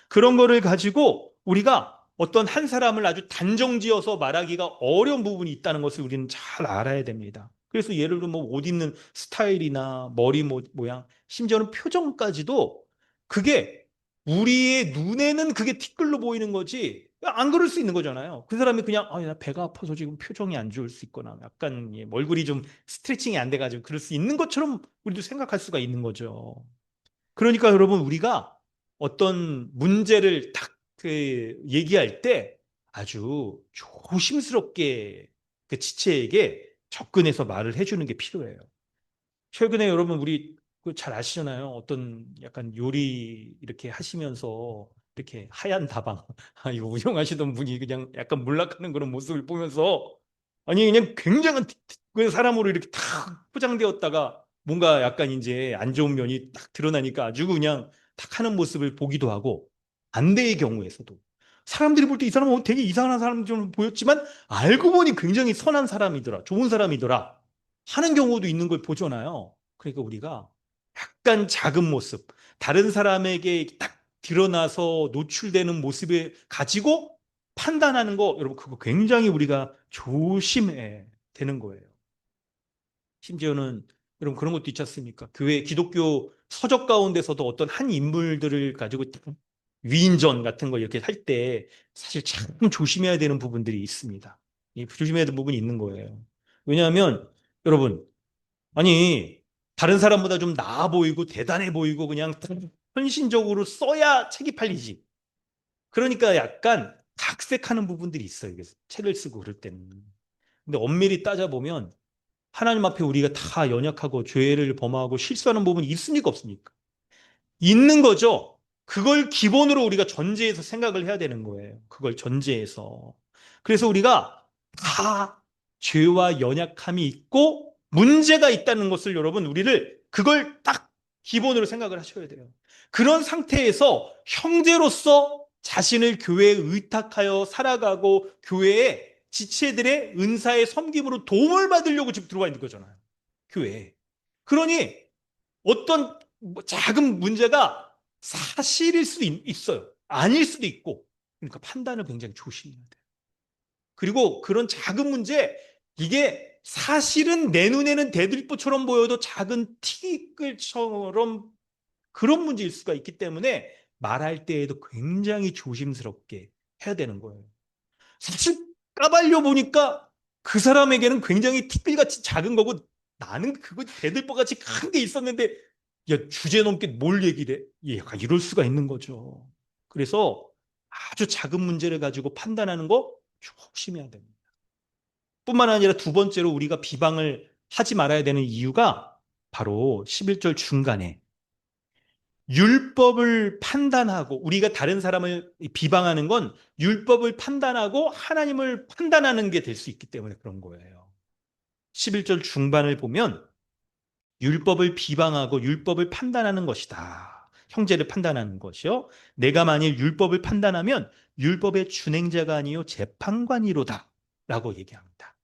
Speaker 1: 그런 거를 가지고 우리가 어떤 한 사람을 아주 단정지어서 말하기가 어려운 부분이 있다는 것을 우리는 잘 알아야 됩니다. 그래서 예를 들어 뭐 옷 입는 스타일이나 머리 모양, 심지어는 표정까지도 그게 우리의 눈에는 그게 티끌로 보이는 거지 안 그럴 수 있는 거잖아요. 그 사람이 그냥 나 배가 아파서 지금 표정이 안 좋을 수 있거나 약간 얼굴이 좀 스트레칭이 안 돼가지고 그럴 수 있는 것처럼 우리도 생각할 수가 있는 거죠. 그러니까 여러분 우리가 어떤 문제를 딱 얘기할 때 아주 조심스럽게 그 지체에게 접근해서 말을 해주는 게 필요해요. 최근에 여러분 우리 그잘 아시잖아요. 어떤 약간 요리 이렇게 하시면서 이렇게 하얀 다방 이거 운영하시던 분이 그냥 약간 몰락하는 그런 모습을 보면서 아니 그냥 굉장한 그 사람으로 이렇게 탁 포장되었다가 뭔가 약간 이제 안 좋은 면이 딱 드러나니까 아주 그냥 탁 하는 모습을 보기도 하고 반대의 경우에서도 사람들이 볼 때 이 사람은 되게 이상한 사람처럼 보였지만 알고 보니 굉장히 선한 사람이더라, 좋은 사람이더라 하는 경우도 있는 걸 보잖아요. 그러니까 우리가 약간 작은 모습, 다른 사람에게 딱 드러나서 노출되는 모습을 가지고 판단하는 거, 여러분, 그거 굉장히 우리가 조심해야 되는 거예요. 심지어는 여러분 그런 것도 있지 않습니까? 교회 기독교 서적 가운데서도 어떤 한 인물들을 가지고 위인전 같은 거 이렇게 할 때 사실 참 조심해야 되는 부분들이 있습니다. 조심해야 되는 부분이 있는 거예요. 왜냐하면 여러분 아니 다른 사람보다 좀 나아 보이고 대단해 보이고 그냥 헌신적으로 써야 책이 팔리지. 그러니까 약간 각색하는 부분들이 있어요. 그래서 책을 쓰고 그럴 때는. 근데 엄밀히 따져보면 하나님 앞에 우리가 다 연약하고 죄를 범하고 실수하는 부분이 있습니까 없습니까? 있는 거죠. 그걸 기본으로 우리가 전제해서 생각을 해야 되는 거예요. 그걸 전제해서. 그래서 우리가 다 죄와 연약함이 있고 문제가 있다는 것을 여러분 우리를 그걸 딱 기본으로 생각을 하셔야 돼요. 그런 상태에서 형제로서 자신을 교회에 의탁하여 살아가고 교회에 지체들의 은사의 섬김으로 도움을 받으려고 지금 들어와 있는 거잖아요. 교회에. 그러니 어떤 작은 문제가 사실일 수도 있어요. 아닐 수도 있고. 그러니까 판단을 굉장히 조심해야 돼요. 그리고 그런 작은 문제, 이게 사실은 내 눈에는 대들보처럼 보여도 작은 티끌처럼 그런 문제일 수가 있기 때문에 말할 때에도 굉장히 조심스럽게 해야 되는 거예요. 사실 까발려 보니까 그 사람에게는 굉장히 티끌같이 작은 거고 나는 그거 대들보같이 큰 게 있었는데 야 주제 넘게 뭘 얘기를 해? 예, 약간 이럴 수가 있는 거죠. 그래서 아주 작은 문제를 가지고 판단하는 거 조심해야 됩니다. 뿐만 아니라 두 번째로 우리가 비방을 하지 말아야 되는 이유가 바로 11절 중간에 율법을 판단하고 우리가 다른 사람을 비방하는 건 율법을 판단하고 하나님을 판단하는 게 될 수 있기 때문에 그런 거예요. 11절 중반을 보면 율법을 비방하고 율법을 판단하는 것이다. 형제를 판단하는 것이요. 내가 만일 율법을 판단하면 율법의 준행자가 아니요 재판관이로다. 라고 얘기합니다.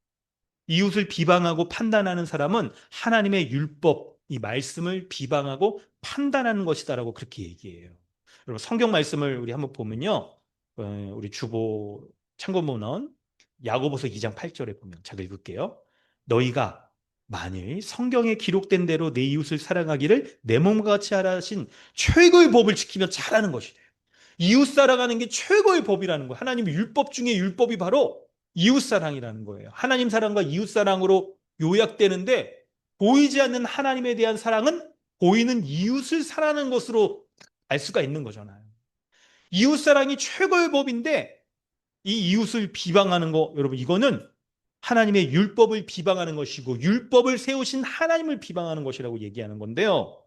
Speaker 1: 이웃을 비방하고 판단하는 사람은 하나님의 율법, 이 말씀을 비방하고 판단하는 것이다라고 그렇게 얘기해요. 여러분 성경 말씀을 우리 한번 보면요. 우리 주보 참고문헌 야고보서 2장 8절에 보면 제가 읽을게요. 너희가 만일 성경에 기록된 대로 내 이웃을 사랑하기를 내 몸과 같이 하라 하신 최고의 법을 지키면 잘하는 것이래요. 이웃 사랑하는 게 최고의 법이라는 거예요. 하나님의 율법 중에 율법이 바로 이웃 사랑이라는 거예요. 하나님 사랑과 이웃 사랑으로 요약되는데 보이지 않는 하나님에 대한 사랑은 보이는 이웃을 사랑하는 것으로 알 수가 있는 거잖아요. 이웃 사랑이 최고의 법인데 이 이웃을 비방하는 거 여러분 이거는 하나님의 율법을 비방하는 것이고 율법을 세우신 하나님을 비방하는 것이라고 얘기하는 건데요.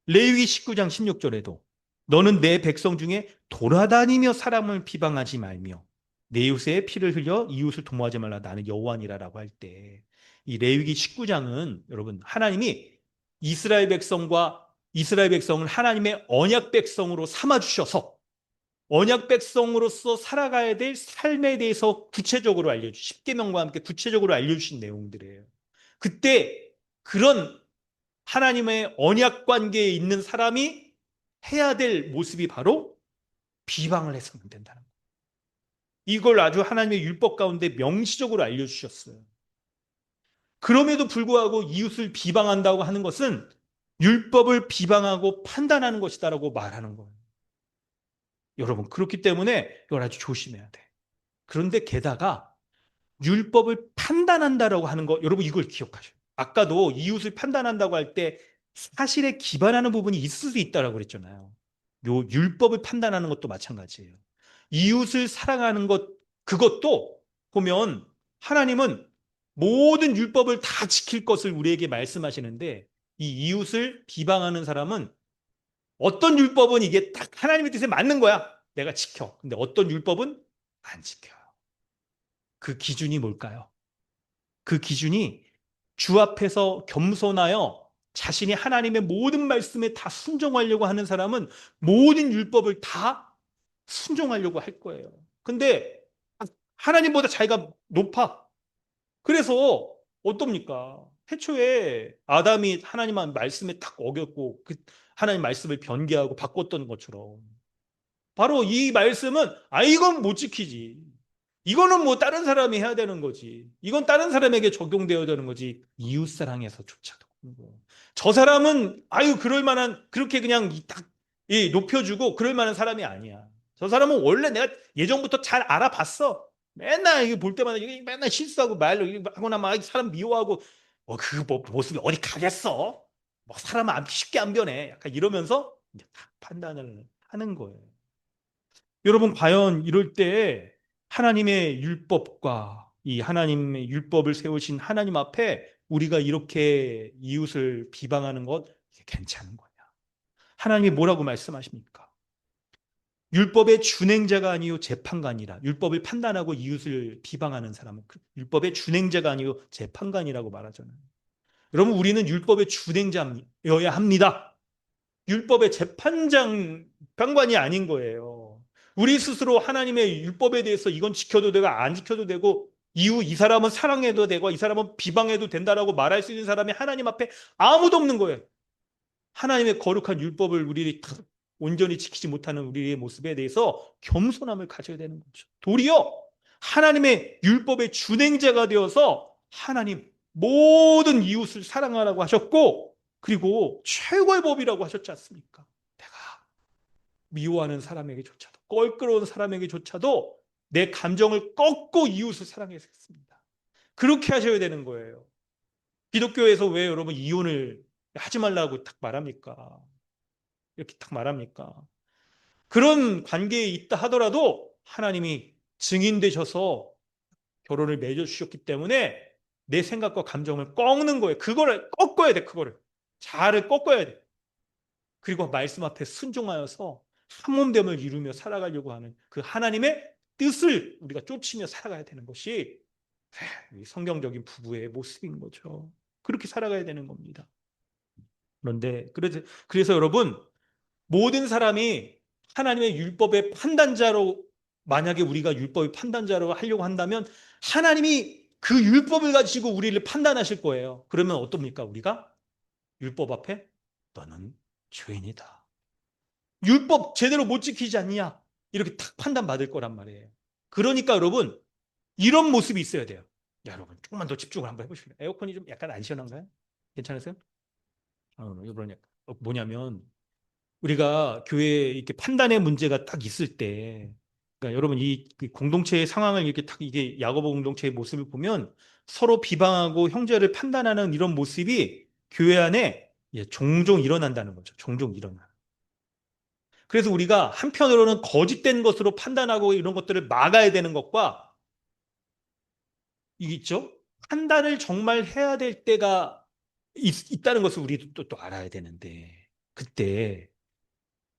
Speaker 1: 레위기 19장 16절에도 너는 내 백성 중에 돌아다니며 사람을 비방하지 말며 내 이웃의 피를 흘려 이웃을 도모하지 말라 나는 여호와니라라고 할 때 이 레위기 19장은 여러분 하나님이 이스라엘 백성을 하나님의 언약 백성으로 삼아 주셔서 언약 백성으로서 살아가야 될 삶에 대해서 구체적으로 알려주신 10계명과 함께 구체적으로 알려주신 내용들이에요. 그때 그런 하나님의 언약 관계에 있는 사람이 해야 될 모습이 바로 비방을 해서는 안 된다는 거예요. 이걸 아주 하나님의 율법 가운데 명시적으로 알려주셨어요. 그럼에도 불구하고 이웃을 비방한다고 하는 것은 율법을 비방하고 판단하는 것이다라고 말하는 거예요. 여러분 그렇기 때문에 이걸 아주 조심해야 돼. 그런데 게다가 율법을 판단한다라고 하는 거 여러분 이걸 기억하셔요. 아까도 이웃을 판단한다고 할 때 사실에 기반하는 부분이 있을 수 있다라고 그랬잖아요. 요 율법을 판단하는 것도 마찬가지예요. 이웃을 사랑하는 것 그것도 보면 하나님은 모든 율법을 다 지킬 것을 우리에게 말씀하시는데 이 이웃을 비방하는 사람은 어떤 율법은 이게 딱 하나님의 뜻에 맞는 거야. 내가 지켜. 근데 어떤 율법은 안 지켜요. 그 기준이 뭘까요? 그 기준이 주 앞에서 겸손하여 자신이 하나님의 모든 말씀에 다 순종하려고 하는 사람은 모든 율법을 다 순종하려고 할 거예요. 근데 하나님보다 자기가 높아. 그래서 어떻습니까? 태초에 아담이 하나님 말씀에 딱 어겼고 그 하나님 말씀을 변개하고 바꿨던 것처럼 바로 이 말씀은 이건 못 지키지. 이거는 뭐 다른 사람이 해야 되는 거지. 이건 다른 사람에게 적용되어야 되는 거지. 이웃사랑에서조차도. 저 사람은 그럴 만한 그렇게 그냥 딱 높여주고 그럴 만한 사람이 아니야. 저 사람은 원래 내가 예전부터 잘 알아봤어. 맨날 이게 볼 때마다 이게 맨날 실수하고 하거나 막 사람 미워하고 그 모습이 어디 가겠어? 뭐 사람 쉽게 안 변해. 약간 이러면서 이제 딱 판단을 하는 거예요. 여러분 과연 이럴 때 하나님의 율법과 이 하나님의 율법을 세우신 하나님 앞에 우리가 이렇게 이웃을 비방하는 것 이게 괜찮은 거냐? 하나님이 뭐라고 말씀하십니까? 율법의 준행자가 아니요 재판관이라. 율법을 판단하고 이웃을 비방하는 사람은 율법의 준행자가 아니요 재판관이라고 말하잖아요. 여러분 우리는 율법의 준행자여야 합니다. 율법의 재판관이 아닌 거예요. 우리 스스로 하나님의 율법에 대해서 이건 지켜도 되고 안 지켜도 되고 이후 이 사람은 사랑해도 되고 이 사람은 비방해도 된다라고 말할 수 있는 사람이 하나님 앞에 아무도 없는 거예요. 하나님의 거룩한 율법을 우리들이 온전히 지키지 못하는 우리의 모습에 대해서 겸손함을 가져야 되는 거죠. 도리어 하나님의 율법의 준행자가 되어서 하나님 모든 이웃을 사랑하라고 하셨고, 그리고 최고의 법이라고 하셨지 않습니까? 내가 미워하는 사람에게조차도, 껄끄러운 사람에게조차도 내 감정을 꺾고 이웃을 사랑했습니다. 그렇게 하셔야 되는 거예요. 기독교에서 왜 여러분 이혼을 하지 말라고 딱 말합니까? 이렇게 딱 말합니까? 그런 관계에 있다 하더라도 하나님이 증인 되셔서 결혼을 맺어주셨기 때문에 내 생각과 감정을 꺾는 거예요. 그거를 꺾어야 돼, 그거를. 자아를 꺾어야 돼. 그리고 말씀 앞에 순종하여서 한몸됨을 이루며 살아가려고 하는 그 하나님의 뜻을 우리가 쫓으며 살아가야 되는 것이 성경적인 부부의 모습인 거죠. 그렇게 살아가야 되는 겁니다. 그런데 그래서 여러분, 모든 사람이 하나님의 율법의 판단자로, 만약에 우리가 율법의 판단자로 하려고 한다면 하나님이 그 율법을 가지고 우리를 판단하실 거예요. 그러면 어떻습니까? 우리가 율법 앞에 너는 죄인이다, 율법 제대로 못 지키지 않냐, 이렇게 탁 판단받을 거란 말이에요. 그러니까 여러분, 이런 모습이 있어야 돼요. 야, 여러분 조금만 더 집중을 한번 해보시면, 에어컨이 좀 약간 안 시원한가요? 괜찮으세요? 이런 뭐냐면, 우리가 교회에 이렇게 판단의 문제가 딱 있을 때, 그러니까 여러분 이 공동체의 상황을 이렇게 딱, 이게 야고보 공동체의 모습을 보면 서로 비방하고 형제를 판단하는 이런 모습이 교회 안에 종종 일어난다는 거죠. 종종 일어나. 그래서 우리가 한편으로는 거짓된 것으로 판단하고 이런 것들을 막아야 되는 것과, 이게 있죠? 판단을 정말 해야 될 때가 있다는 것을 우리도 또 알아야 되는데, 그때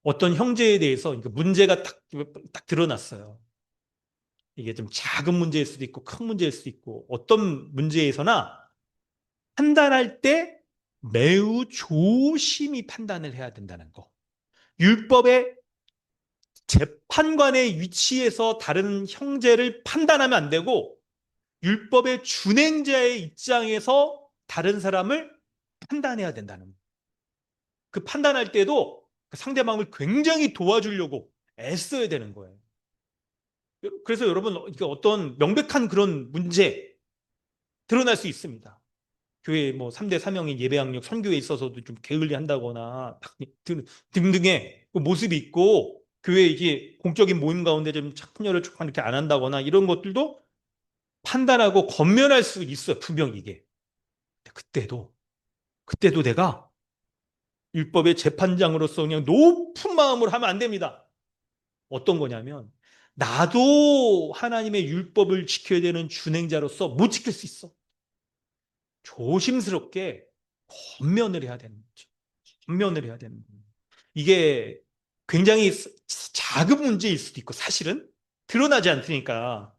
Speaker 1: 어떤 형제에 대해서 문제가 딱 드러났어요. 이게 좀 작은 문제일 수도 있고 큰 문제일 수도 있고, 어떤 문제에서나 판단할 때 매우 조심히 판단을 해야 된다는 거. 율법의 재판관의 위치에서 다른 형제를 판단하면 안 되고, 율법의 준행자의 입장에서 다른 사람을 판단해야 된다는 거. 그 판단할 때도 그 상대방을 굉장히 도와주려고 애써야 되는 거예요. 그래서 여러분, 어떤 명백한 그런 문제 드러날 수 있습니다. 교회 뭐 3대 사명인 예배학력 선교에 있어서도 좀 게을리한다거나 등등의 그 모습이 있고, 교회 이게 공적인 모임 가운데 좀 참여를 조금 이렇게 안 한다거나 이런 것들도 판단하고 권면할 수 있어요. 분명히 이게. 그때도 내가 율법의 재판장으로서 그냥 높은 마음으로 하면 안 됩니다. 어떤 거냐면, 나도 하나님의 율법을 지켜야 되는 준행자로서 못 지킬 수 있어. 조심스럽게 권면을 해야 되는 거죠. 권면을 해야 되는 거예요. 이게 굉장히 작은 문제일 수도 있고, 사실은 드러나지 않으니까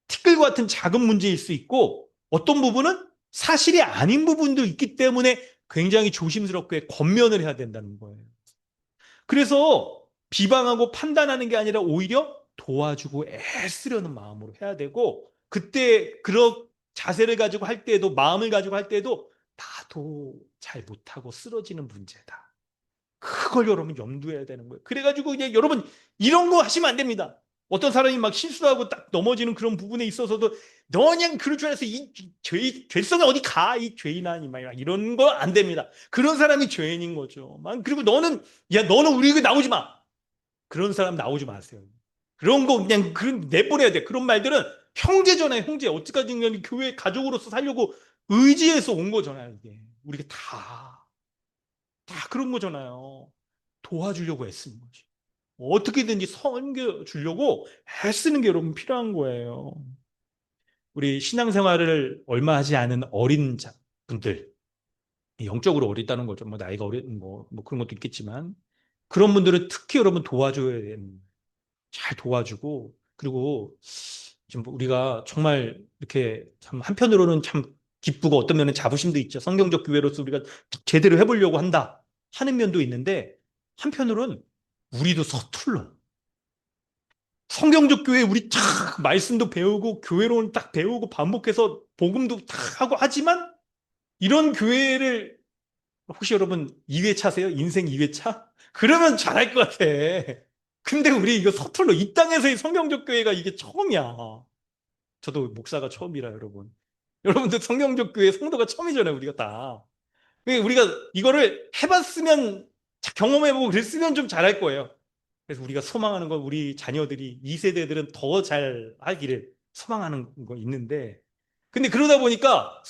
Speaker 1: 티끌 같은 작은 문제일 수 있고, 어떤 부분은 사실이 아닌 부분도 있기 때문에 굉장히 조심스럽게 권면을 해야 된다는 거예요. 그래서 비방하고 판단하는 게 아니라 오히려 도와주고 애쓰려는 마음으로 해야 되고, 그때 그런 자세를 가지고 할 때도, 마음을 가지고 할 때도 나도 잘 못하고 쓰러지는 문제다, 그걸 여러분 염두해야 되는 거예요. 그래가지고 이제 여러분, 이런 거 하시면 안 됩니다. 어떤 사람이 막 실수하고 딱 넘어지는 그런 부분에 있어서도 너 그냥 그럴 줄 알아서 이 죄성이 어디 가, 이 죄인아, 이런 거 안 됩니다. 그런 사람이 죄인인 거죠. 그리고 너는 우리 교회 나오지 마, 그런 사람 나오지 마세요. 그런 거 그냥 내보내야 돼. 그런 말들은 형제잖아요, 형제. 어찌까지 교회 가족으로서 살려고 의지해서 온 거잖아요. 이게 우리가 다 그런 거잖아요. 도와주려고 애쓰는 거지. 어떻게든지 섬겨주려고 애쓰는 게 여러분 필요한 거예요. 우리 신앙생활을 얼마 하지 않은 어린 분들, 영적으로 어리다는 거죠. 뭐 나이가 어린 뭐 그런 것도 있겠지만, 그런 분들은 특히 여러분 도와줘야 되는, 잘 도와주고, 그리고 좀 우리가 정말 이렇게 참 한편으로는 참 기쁘고 어떤 면은 자부심도 있죠. 성경적 교회로서 우리가 제대로 해보려고 한다 하는 면도 있는데, 한편으로는 우리도 서툴러. 성경적 교회 우리 탁 말씀도 배우고 교회론 딱 배우고 반복해서 복음도 탁 하고 하지만 이런 교회를 혹시 여러분 2회차세요? 인생 2회차? 그러면 잘할 것 같아. 근데 우리 이거 서툴러 이 땅에서의 성경적 교회가 이게 처음이야. 저도 목사가 처음이라 여러분. 여러분들 성경적 교회 성도가 처음이잖아요, 우리가 다. 그러니까 우리가 이거를 해봤으면 경험해보고 그랬으면 좀 잘할 거예요. 그래서 우리가 소망하는 건 우리 자녀들이 2세대들은 더 잘 하기를 소망하는 거 있는데 근데 그러다 보니까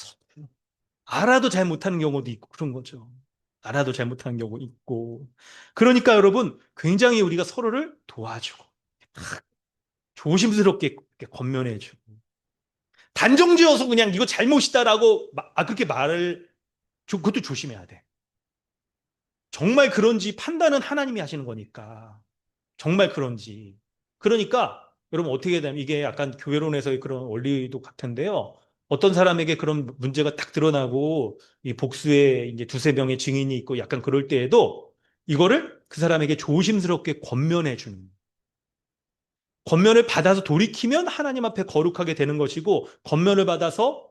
Speaker 1: 알아도 잘 못하는 경우도 있고 그런 거죠. 알아도 잘 못하는 경우 있고 그러니까 여러분 굉장히 우리가 서로를 도와주고 조심스럽게 이렇게 권면해주고 단정지어서 그냥 이거 잘못이다라고 그렇게 말을 그것도 조심해야 돼. 정말 그런지 판단은 하나님이 하시는 거니까. 정말 그런지. 그러니까 여러분 어떻게 해야 되냐면 이게 약간 교회론에서의 그런 원리도 같은데요. 어떤 사람에게 그런 문제가 딱 드러나고 이 복수에 이제 두세 명의 증인이 있고 약간 그럴 때에도 이거를 그 사람에게 조심스럽게 권면해 주는. 권면을 받아서 돌이키면 하나님 앞에 거룩하게 되는 것이고 권면을 받아서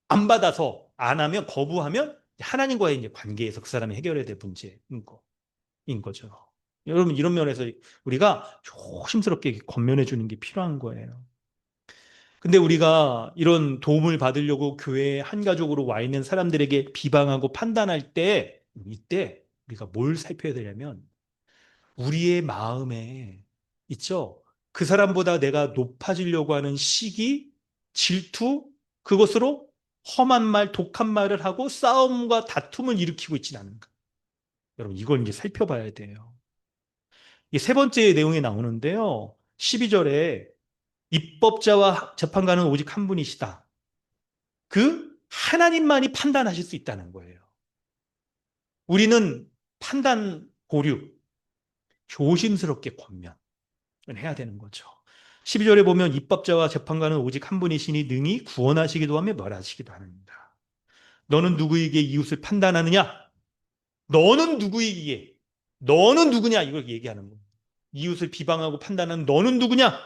Speaker 1: 안 받아서 안 하면 거부하면 하나님과의 이제 관계에서 그 사람이 해결해야 될 문제인 인 거죠. 여러분 이런 면에서 우리가 조심스럽게 권면해 주는 게 필요한 거예요. 근데 우리가 이런 도움을 받으려고 교회에 한 가족으로 와 있는 사람들에게 비방하고 판단할 때 이때 우리가 뭘 살펴야 되냐면 우리의 마음에 있죠. 그 사람보다 내가 높아지려고 하는 시기, 질투, 그것으로 험한 말, 독한 말을 하고 싸움과 다툼을 일으키고 있지는 않은가. 여러분 이걸 이제 살펴봐야 돼요. 이 세 번째 내용에 나오는데요. 12절에 입법자와 재판관은 오직 한 분이시다. 그 하나님만이 판단하실 수 있다는 거예요. 우리는 판단 보류, 조심스럽게 권면을 해야 되는 거죠. 12절에 보면 입법자와 재판관은 오직 한 분이시니 능히 구원하시기도 하며 멸하시기도 합니다. 너는 누구에게 이웃을 판단하느냐? 너는 누구이기에? 너는 누구냐? 이걸 얘기하는 거예요. 이웃을 비방하고 판단하는 너는 누구냐?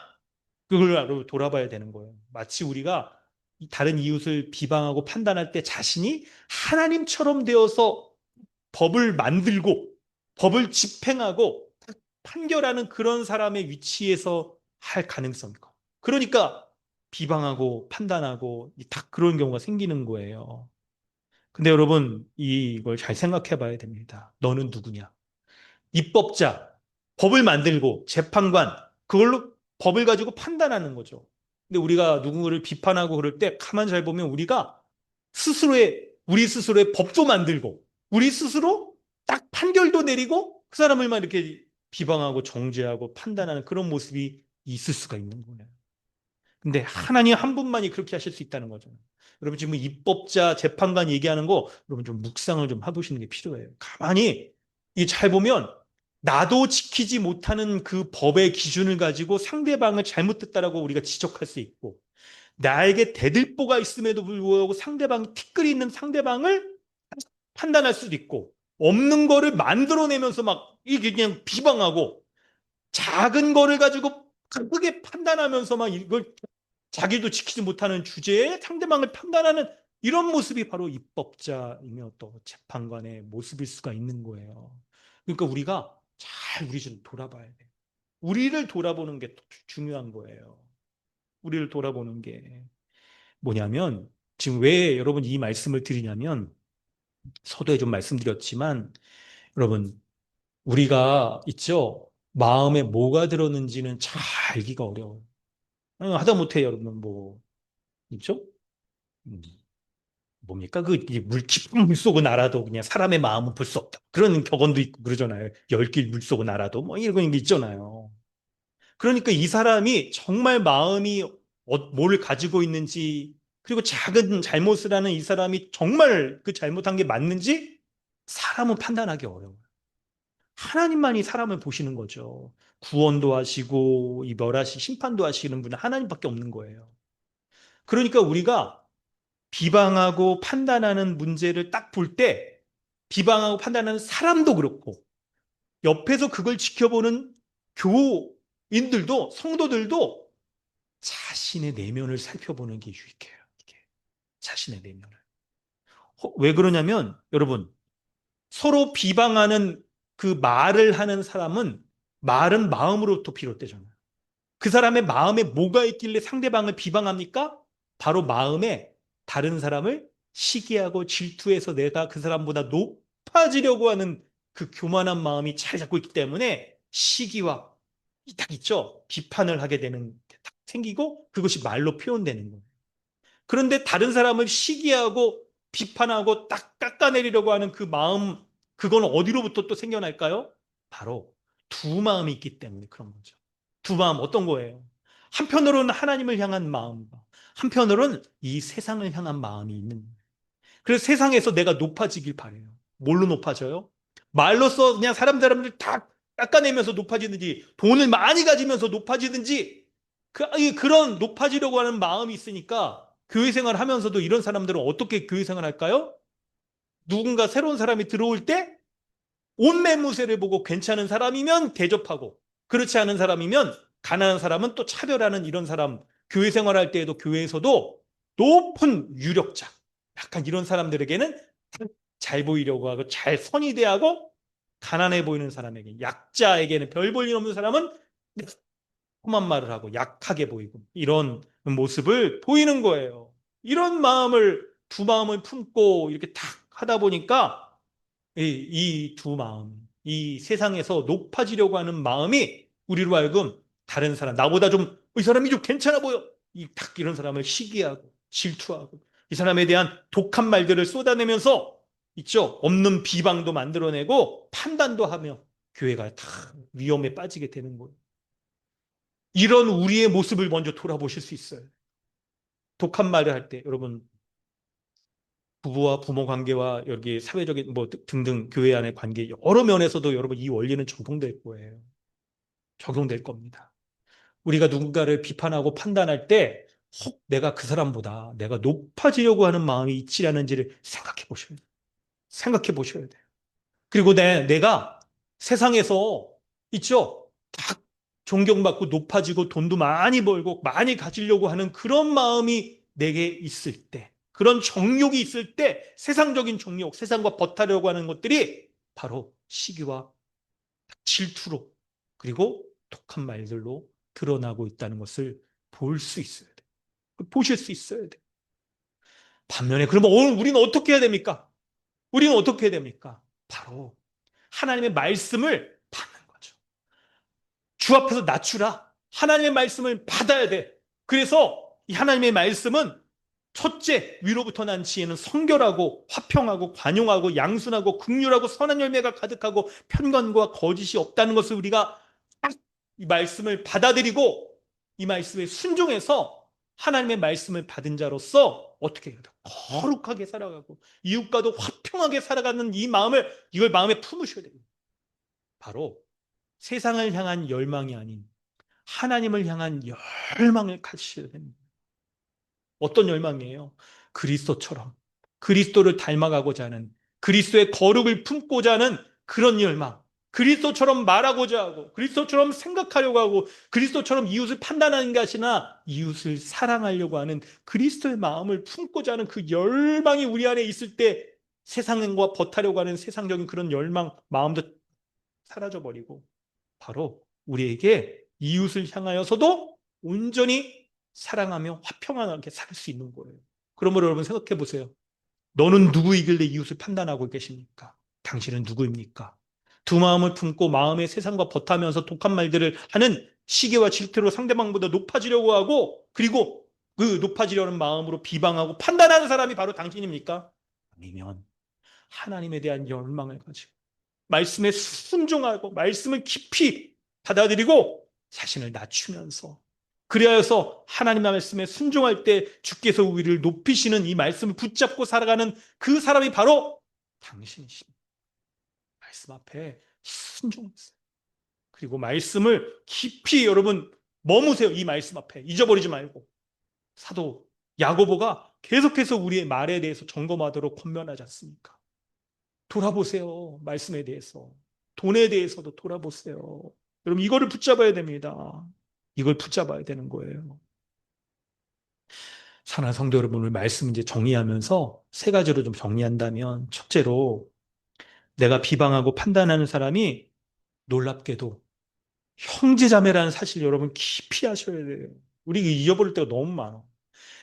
Speaker 1: 그걸 돌아봐야 되는 거예요. 마치 우리가 다른 이웃을 비방하고 판단할 때 자신이 하나님처럼 되어서 법을 만들고 법을 집행하고 판결하는 그런 사람의 위치에서 할 가능성이 커. 그러니까 비방하고 판단하고 딱 그런 경우가 생기는 거예요. 근데 여러분 이걸 잘 생각해 봐야 됩니다. 너는 누구냐? 입법자, 법을 만들고 재판관, 그걸로 법을 가지고 판단하는 거죠. 근데 우리가 누군가를 비판하고 그럴 때 가만 잘 보면 우리가 우리 스스로의 법도 만들고, 우리 스스로 딱 판결도 내리고, 그 사람을만 이렇게 비방하고 정죄하고 판단하는 그런 모습이 있을 수가 있는 거예요. 근데 하나님 한 분만이 그렇게 하실 수 있다는 거죠. 여러분 지금 입법자, 재판관 얘기하는 거 여러분 좀 묵상을 좀 해보시는 게 필요해요. 가만히 이 잘 보면 나도 지키지 못하는 그 법의 기준을 가지고 상대방을 잘못했다라고 우리가 지적할 수 있고 나에게 대들보가 있음에도 불구하고 상대방이 티끌이 있는 상대방을 판단할 수도 있고 없는 거를 만들어내면서 막 이게 그냥 비방하고 작은 거를 가지고 크게 판단하면서 막 이걸 자기도 지키지 못하는 주제에 상대방을 판단하는 이런 모습이 바로 입법자이며 또 재판관의 모습일 수가 있는 거예요. 그러니까 우리가 잘 우리 좀 돌아봐야 돼요. 우리를 돌아보는 게 중요한 거예요. 우리를 돌아보는 게 뭐냐면 지금 왜 여러분 이 말씀을 드리냐면 서두에 좀 말씀드렸지만 여러분 우리가 있죠. 마음에 뭐가 들었는지는 잘 알기가 어려워요. 하다못해 여러분 뭐 있죠? 음, 뭡니까? 깊은 물속은 알아도 그냥 사람의 마음은 볼 수 없다. 그런 격언도 있고 그러잖아요. 열길 물속은 알아도 뭐 이런 게 있잖아요. 그러니까 이 사람이 정말 마음이 뭘 가지고 있는지 그리고 작은 잘못을 하는 이 사람이 정말 그 잘못한 게 맞는지 사람은 판단하기 어려워요. 하나님만이 사람을 보시는 거죠. 구원도 하시고 이 멸하시 심판도 하시는 분은 하나님밖에 없는 거예요. 그러니까 우리가 비방하고 판단하는 문제를 딱 볼 때 비방하고 판단하는 사람도 그렇고 옆에서 그걸 지켜보는 인들도 성도들도 자신의 내면을 살펴보는 게 유익해요. 이게 자신의 내면을. 왜 그러냐면 여러분 서로 비방하는 그 말을 하는 사람은 말은 마음으로부터 비롯되잖아요. 그 사람의 마음에 뭐가 있길래 상대방을 비방합니까? 바로 마음에 다른 사람을 시기하고 질투해서 내가 그 사람보다 높아지려고 하는 그 교만한 마음이 자리 잡고 있기 때문에 시기와 딱 있죠. 비판을 하게 되는 게 딱 생기고 그것이 말로 표현되는 거예요. 그런데 다른 사람을 시기하고 비판하고 딱 깎아내리려고 하는 그 마음, 그건 어디로부터 또 생겨날까요? 바로 두 마음이 있기 때문에 그런 거죠. 두 마음 어떤 거예요? 한편으로는 하나님을 향한 마음과 한편으로는 이 세상을 향한 마음이 있는 거예요. 그래서 세상에서 내가 높아지길 바래요. 뭘로 높아져요? 말로써 그냥 사람들 다 깎아내면서 높아지든지 돈을 많이 가지면서 높아지든지 그런 높아지려고 하는 마음이 있으니까 교회 생활 하면서도 이런 사람들은 어떻게 교회 생활 할까요? 누군가 새로운 사람이 들어올 때 온 매무새를 보고 괜찮은 사람이면 대접하고 그렇지 않은 사람이면 가난한 사람은 또 차별하는 이런 사람 교회 생활할 때에도 교회에서도 높은 유력자 약간 이런 사람들에게는 잘 보이려고 하고 잘 선이 대하고 가난해 보이는 사람에게 약자에게는 별 볼 일 없는 사람은 험한 말을 하고 약하게 보이고 이런 모습을 보이는 거예요. 이런 마음을 두 마음을 품고 이렇게 탁 하다 보니까 이 두 마음, 이 세상에서 높아지려고 하는 마음이 우리로 하여금 다른 사람, 나보다 좀 이 사람이 좀 괜찮아 보여. 딱 이런 사람을 시기하고 질투하고 이 사람에 대한 독한 말들을 쏟아내면서 있죠. 없는 비방도 만들어내고 판단도 하며 교회가 다 위험에 빠지게 되는 거예요. 이런 우리의 모습을 먼저 돌아보실 수 있어요. 독한 말을 할 때 여러분 부부와 부모 관계와 여기 사회적인 뭐 등등 교회 안의 관계 여러 면에서도 여러분 이 원리는 적용될 거예요. 적용될 겁니다. 우리가 누군가를 비판하고 판단할 때 혹 내가 그 사람보다 내가 높아지려고 하는 마음이 있지 않은지를 생각해 보셔야 돼요. 생각해 보셔야 돼요. 그리고 내가 세상에서 있죠. 다 존경받고 높아지고 돈도 많이 벌고 많이 가지려고 하는 그런 마음이 내게 있을 때, 그런 정욕이 있을 때 세상적인 정욕, 세상과 버타려고 하는 것들이 바로 시기와 질투로 그리고 독한 말들로 드러나고 있다는 것을 볼 수 있어야 돼요. 보실 수 있어야 돼요. 반면에 그러면 오늘 우리는 어떻게 해야 됩니까? 우리는 어떻게 해야 됩니까? 바로 하나님의 말씀을 받는 거죠. 주 앞에서 낮추라. 하나님의 말씀을 받아야 돼. 그래서 이 하나님의 말씀은 첫째, 위로부터 난 지혜는 성결하고 화평하고 관용하고 양순하고 긍휼하고 선한 열매가 가득하고 편견과 거짓이 없다는 것을 우리가 딱 이 말씀을 받아들이고 이 말씀에 순종해서 하나님의 말씀을 받은 자로서 어떻게 해야 돼? 거룩하게 살아가고 이웃과도 화평하게 살아가는 이 마음을 이걸 마음에 품으셔야 됩니다. 바로 세상을 향한 열망이 아닌 하나님을 향한 열망을 가지셔야 됩니다. 어떤 열망이에요? 그리스도처럼 그리스도를 닮아가고자 하는 그리스도의 거룩을 품고자 하는 그런 열망. 그리스도처럼 말하고자 하고 그리스도처럼 생각하려고 하고 그리스도처럼 이웃을 판단하는 것이 아니라 이웃을 사랑하려고 하는 그리스도의 마음을 품고자 하는 그 열망이 우리 안에 있을 때 세상과 버타려고 하는 세상적인 그런 열망 마음도 사라져버리고 바로 우리에게 이웃을 향하여서도 온전히 사랑하며 화평하게 살 수 있는 거예요. 그러므로 여러분 생각해 보세요. 너는 누구이길래 이웃을 판단하고 계십니까? 당신은 누구입니까? 두 마음을 품고 마음의 세상과 버타면서 독한 말들을 하는 시기와 질투로 상대방보다 높아지려고 하고 그리고 그 높아지려는 마음으로 비방하고 판단하는 사람이 바로 당신입니까? 아니면 하나님에 대한 열망을 가지고 말씀에 순종하고 말씀을 깊이 받아들이고 자신을 낮추면서 그리하여서 하나님의 말씀에 순종할 때 주께서 우리를 높이시는 이 말씀을 붙잡고 살아가는 그 사람이 바로 당신이십니다. 말씀 앞에 순종했어요. 그리고 말씀을 깊이 여러분 머무세요. 이 말씀 앞에 잊어버리지 말고 사도 야고보가 계속해서 우리의 말에 대해서 점검하도록 권면하지 않습니까? 돌아보세요. 말씀에 대해서. 돈에 대해서도 돌아보세요. 여러분 이거를 붙잡아야 됩니다. 이걸 붙잡아야 되는 거예요. 사랑하는 성도 여러분, 오늘 말씀 이제 정리하면서 세 가지로 좀 정리한다면, 첫째로 내가 비방하고 판단하는 사람이 놀랍게도 형제자매라는 사실 여러분 깊이 아셔야 돼요. 우리 잊어버릴 때가 너무 많아.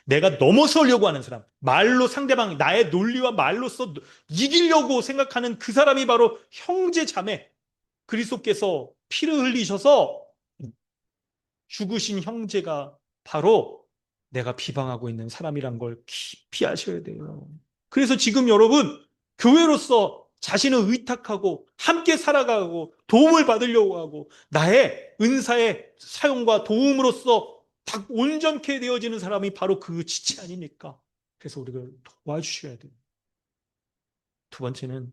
Speaker 1: 내가 넘어서려고 하는 사람, 말로 상대방, 나의 논리와 말로써 이기려고 생각하는 그 사람이 바로 형제자매. 그리스도께서 피를 흘리셔서 죽으신 형제가 바로 내가 비방하고 있는 사람이란 걸 깊이 아셔야 돼요. 그래서 지금 여러분, 교회로서 자신을 의탁하고 함께 살아가고 도움을 받으려고 하고 나의 은사의 사용과 도움으로써 딱 온전케 되어지는 사람이 바로 그 지체 아닙니까? 그래서 우리가 도와주셔야 돼요. 두 번째는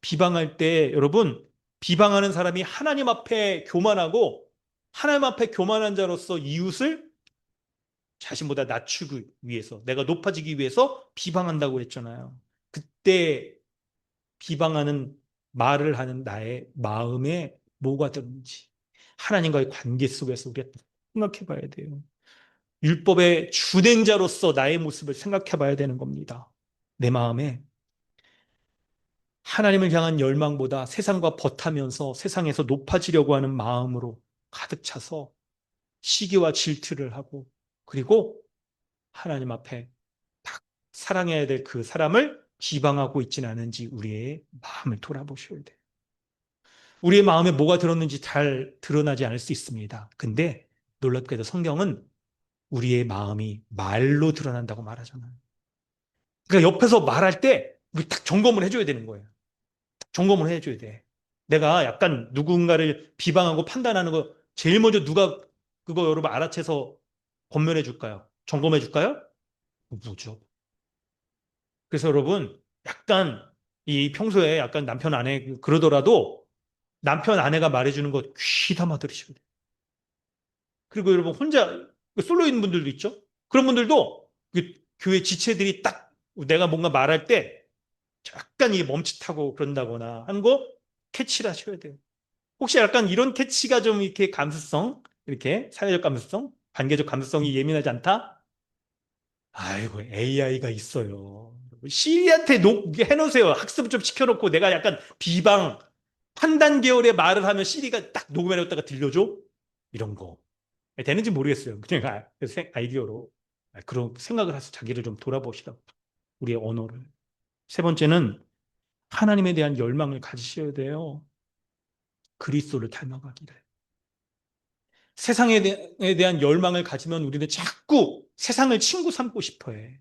Speaker 1: 비방할 때 여러분, 비방하는 사람이 하나님 앞에 교만하고 하나님 앞에 교만한 자로서 이웃을 자신보다 낮추기 위해서, 내가 높아지기 위해서 비방한다고 했잖아요. 그때 비방하는 말을 하는 나의 마음에 뭐가 들었는지 하나님과의 관계 속에서 우리가 생각해 봐야 돼요. 율법의 준행자로서 나의 모습을 생각해 봐야 되는 겁니다. 내 마음에 하나님을 향한 열망보다 세상과 벗하면서 세상에서 높아지려고 하는 마음으로 가득 차서 시기와 질투를 하고, 그리고 하나님 앞에 딱 사랑해야 될 그 사람을 비방하고 있지는 않은지 우리의 마음을 돌아보셔야 돼요. 우리의 마음에 뭐가 들었는지 잘 드러나지 않을 수 있습니다. 근데 놀랍게도 성경은 우리의 마음이 말로 드러난다고 말하잖아요. 그러니까 옆에서 말할 때 우리 딱 점검을 해줘야 되는 거예요. 점검을 해줘야 돼. 내가 약간 누군가를 비방하고 판단하는 거 제일 먼저 누가 그거 여러분 알아채서 권면해 줄까요? 점검해 줄까요? 뭐죠? 그래서 여러분 약간 이 평소에 약간 남편 아내 그러더라도 남편 아내가 말해주는 거 귀담아 들으셔야 돼요. 그리고 여러분 혼자 솔로 있는 분들도 있죠. 그런 분들도 그 교회 지체들이 딱 내가 뭔가 말할 때 약간 이게 멈칫하고 그런다거나 하는 거 캐치를 하셔야 돼요. 혹시 약간 이런 캐치가 좀 이렇게 감수성, 이렇게 사회적 감수성, 관계적 감수성이 예민하지 않다? 아이고, AI가 있어요. 시리한테 해놓으세요. 학습 좀 시켜놓고 내가 약간 비방, 판단 계열의 말을 하면 시리가 딱 녹음해놨다가 들려줘? 이런 거. 되는지 모르겠어요. 그냥 아이디어로. 그런 생각을 해서 자기를 좀 돌아보시다. 우리의 언어를. 세 번째는 하나님에 대한 열망을 가지셔야 돼요. 그리스도를 닮아가기를. 세상에 대한 열망을 가지면 우리는 자꾸 세상을 친구 삼고 싶어 해.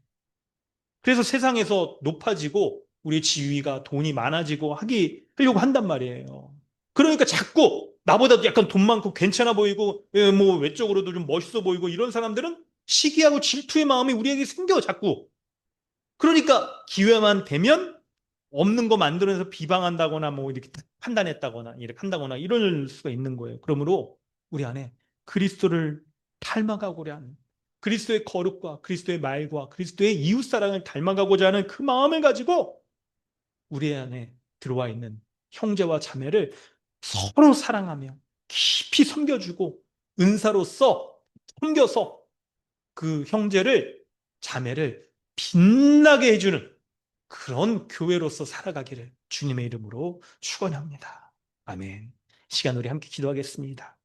Speaker 1: 그래서 세상에서 높아지고 우리의 지위가 돈이 많아지고 하려고 한단 말이에요. 그러니까 자꾸 나보다도 약간 돈 많고 괜찮아 보이고 뭐 외적으로도 좀 멋있어 보이고 이런 사람들은 시기하고 질투의 마음이 우리에게 생겨 자꾸. 그러니까 기회만 되면 없는 거 만들어내서 비방한다거나 뭐 이렇게 판단했다거나 이렇게 한다거나 이럴 수가 있는 거예요. 그러므로 우리 안에 그리스도를 닮아가고자 하는 그리스도의 거룩과 그리스도의 말과 그리스도의 이웃사랑을 닮아가고자 하는 그 마음을 가지고 우리 안에 들어와 있는 형제와 자매를 서로 사랑하며 깊이 섬겨주고 은사로서 섬겨서 그 형제를 자매를 빛나게 해주는 그런 교회로서 살아가기를 주님의 이름으로 축원합니다. 아멘. 시간 우리 함께 기도하겠습니다.